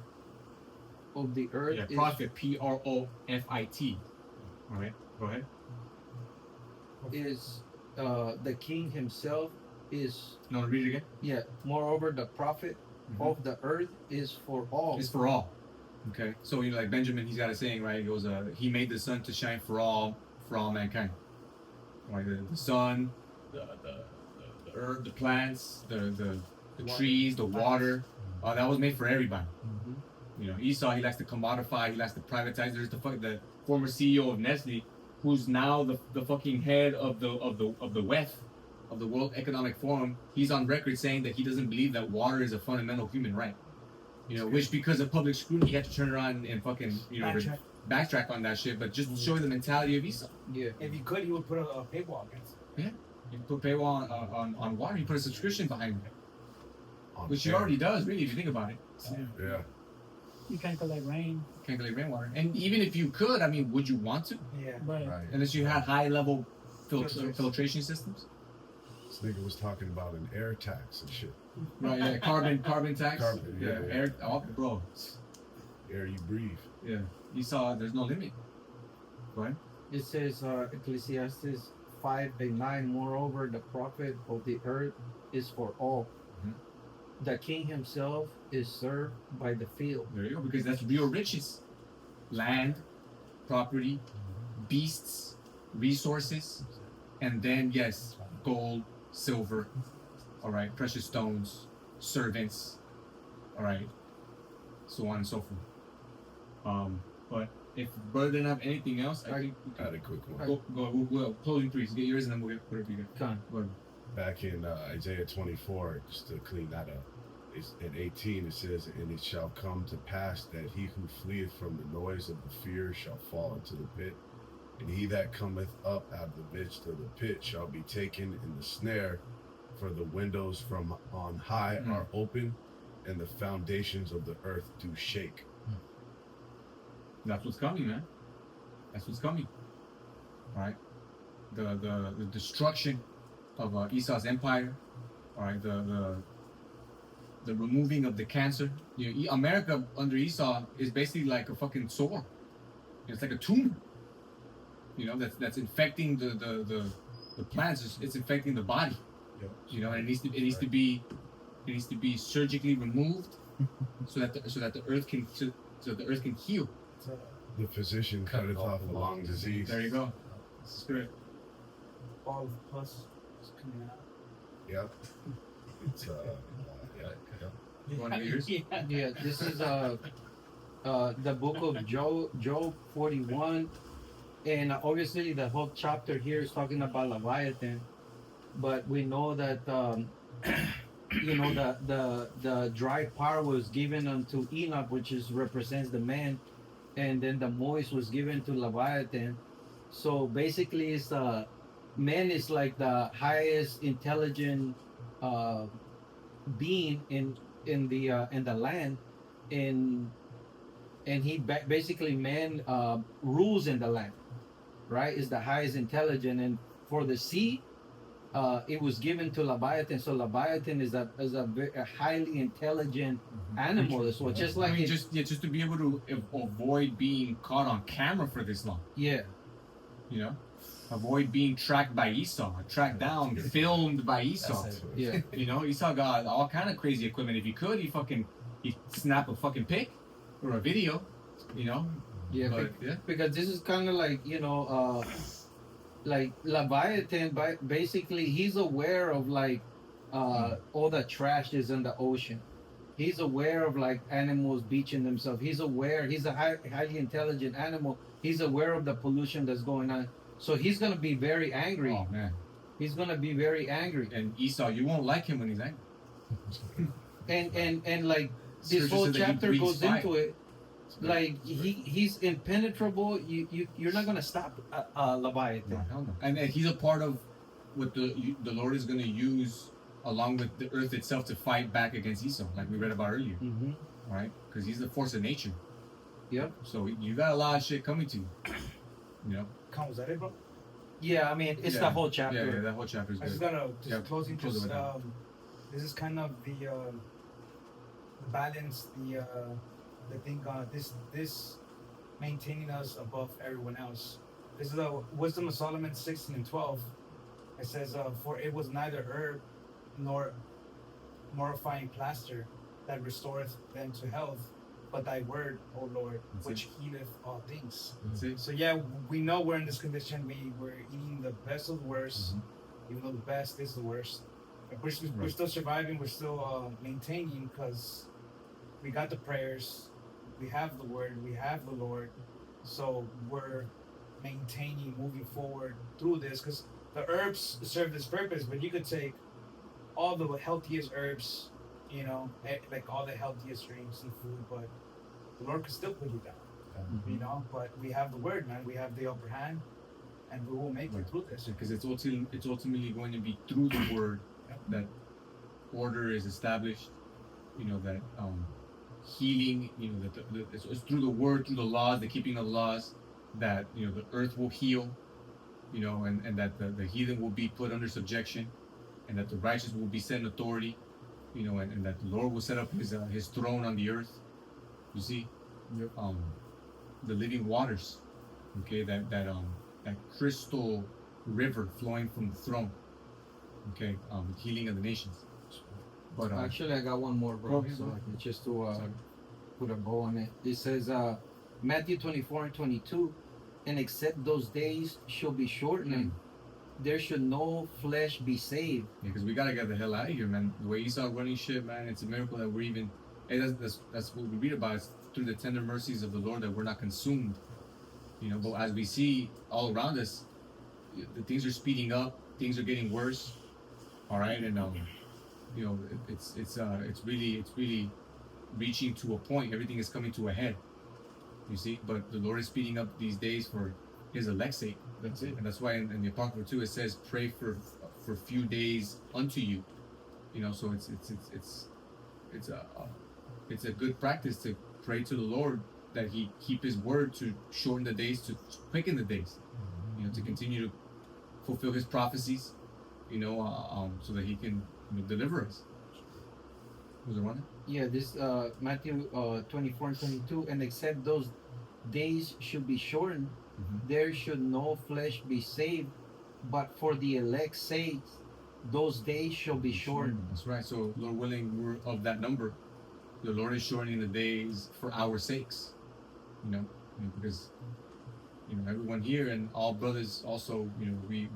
of the earth Yeah, is profit. Profit. All right. Go ahead. is the king himself is No, read it again. yeah. Moreover, the prophet Mhm. of the earth is for all. It's for all. Okay. So you know, like Benjamin, he's got a saying, right? He goes, "He made the sun to shine for all mankind." Like the sun, the earth, the plants, the trees, the water. That was made for everybody. Mhm. You know, Esau, he likes to commodify, he likes to privatize. There's the former CEO of Nestle, who's now the fucking head of the WEF, of the World Economic Forum. He's on record saying that he doesn't believe that water is a fundamental human right. You know, which because of public scrutiny, he had to turn around and fucking backtrack on that shit. But just showing the mentality of Esau. Yeah. If he could, he would put a paywall against it. You put paywall on water. You put a subscription behind it, On which he air. already does. Really, if you think about it, Yeah. You can't collect rain, can't collect rainwater. And even if you could, I mean, would you want to? Yeah. but Right. Unless you had high level filtration systems. This nigga was talking about an air tax and shit. Right, yeah, carbon tax. Carbon, yeah. Air, oh, bro. Air you breathe. Yeah, you saw there's no limit. Go ahead. It says Ecclesiastes 5 and 9. Moreover, the prophet of the earth is for all. Mhm. The king himself is served by the field. There you go, because that's real riches. Land, property, beasts, resources, and then yes, gold, silver, all right, precious stones, servants, all right, so on and so forth. But if brother didn't have anything else, I think we I had can a quick one. we'll closing threes. Get yours and then we'll get whatever you get. Come on. Go ahead. Back in Isaiah 24, just to clean that up, it's, in 18 it says, "And it shall come to pass that he who fleeth from the noise of the fear shall fall into the pit, and he that cometh up out of the midst of the pit shall be taken in the snare, for the windows from on high Mm. are open, and the foundations of the earth do shake." That's what's coming, man. That's what's coming. All right, the destruction of Esau's empire. All right, the removing of the cancer. You know, America under Esau is basically like a fucking sore. It's like a tumor. You know, that's infecting the plants. It's infecting the body. Yep. You know, and it needs to be surgically removed so that the earth can heal. The physician cutteth off a long disease. There you go. Spirit. All of plus is coming out. Yep. It's yeah. You want to get yours? Yeah, this is the book of Job 41, and obviously the whole chapter here is talking about Leviathan, but we know that you know the dry part was given unto Enoch, which represents the man, and then the moist was given to Leviathan. So basically, it's man is like the highest intelligent being in the land, and he basically man rules in the land, right? Is the highest intelligent, and for the sea, it was given to Leviathan. So Leviathan is a highly intelligent animal as well, just like I mean, just to be able to avoid being caught on camera for this long. yeah. You know, avoid being tracked by Esau, tracked down, filmed by Esau. That's it. Yeah. You know, Esau got all kind of crazy equipment. If he could, he'd snap a fucking pic or a video. You know, Yeah, but, yeah. because this is kind of like, you know, like Leviathan, basically he's aware of like all the trash is in the ocean. He's aware of like animals beaching themselves. He's aware. He's a highly intelligent animal. He's aware of the pollution that's going on. So he's gonna be very angry. Oh man. He's gonna be very angry. And Esau, you won't like him when he's angry. And like this Scripture whole says that he chapter breathes goes fire. into it. Like he's impenetrable. You're not gonna stop Leviathan. No, hell no. And he's a part of what the Lord is going to use along with the earth itself to fight back against Esau, like we read about earlier, Mm-hmm. right? Because he's the force of nature. Yep. So you got a lot of shit coming to you. You know. Come, was that it, bro? Yeah, I mean it's Yeah. the whole chapter. Yeah, that whole chapter is I just good. gotta just Yeah, closing. close it Just with that. this is kind of the balance, the thing. This maintaining us above everyone else. This is the Wisdom of Solomon 16 and 12. It says, "For it was neither herb nor mortifying plaster that restoreth them to health, but thy word, O Lord, That's which healeth all things." That's it. So yeah, we know we're in this condition. We're eating the best of the worst, even though the best is the worst. But we're still surviving. We're still maintaining because we got the prayers, we have the word, we have the Lord. So we're maintaining, moving forward through this because the herbs serve this purpose. But you could take all the healthiest herbs, you know, like all the healthiest drinks and food, but the Lord could still put you down. You know, but we have the word, man. We have the upper hand, and we will make it through this. Because it's ultimately going to be through the word that order is established. You know that healing. You know that it's through the word, through the laws, the keeping of the laws, that you know the earth will heal. You know, and that the heathen will be put under subjection, and that the righteous will be set in authority. You know, and that the Lord will set up his throne on the earth. You see, the living waters. Okay, that crystal river flowing from the throne. Okay, healing of the nations. But Actually, I got one more, bro. Okay, So go. just to put a bow on it. It says Matthew 24 and 22, and except those days shall be shortened, there should no flesh be saved. because we gotta get the hell out of here, man. The way Esau running shit, man, it's a miracle that we're even. Hey, that's what we read about. It's through the tender mercies of the Lord that we're not consumed. You know, but as we see all around us, the things are speeding up. Things are getting worse. All right, and you know, it's really reaching to a point. Everything is coming to a head. You see, but the Lord is speeding up these days for His elect's sake. That's it. And that's why in the Apocrypha too it says, "Pray for few days unto you." You know, so it's a good practice to pray to the Lord that He keep His word to shorten the days, to quicken the days. You know, to continue to fulfill His prophecies. You know, so that He can deliver us. Was it one? Yeah, this Matthew 24 and 22, and except those days should be shortened, there should no flesh be saved, but for the elect's sake, those days shall be shortened. That's right. So, Lord willing, we're of that number. The Lord is shortening the days for our sakes. You know, because everyone here and all brothers also, we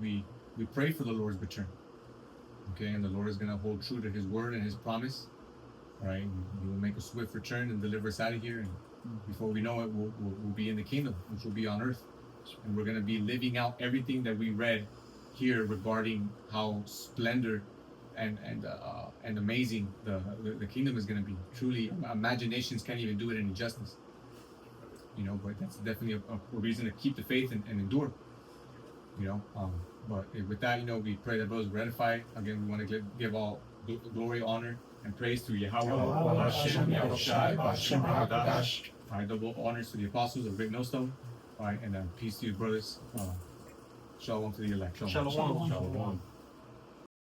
pray for the Lord's return. Okay, and the Lord is gonna hold true to His word and His promise. All right, and He will make a swift return and deliver us out of here. And before we know it, we'll be in the kingdom, which will be on earth, and we're gonna be living out everything that we read here regarding how splendor and amazing the kingdom is gonna be. Truly, imaginations can't even do it any justice. You know, but that's definitely a reason to keep the faith and endure. You know, but with that, we pray that brothers were edified. Again, we want to give all glory, honor, and praise to Yahweh. All right, double honors to the apostles of Great Millstone. All right, and peace to you, brothers. Shalom to the elect. Shalom. Shalom.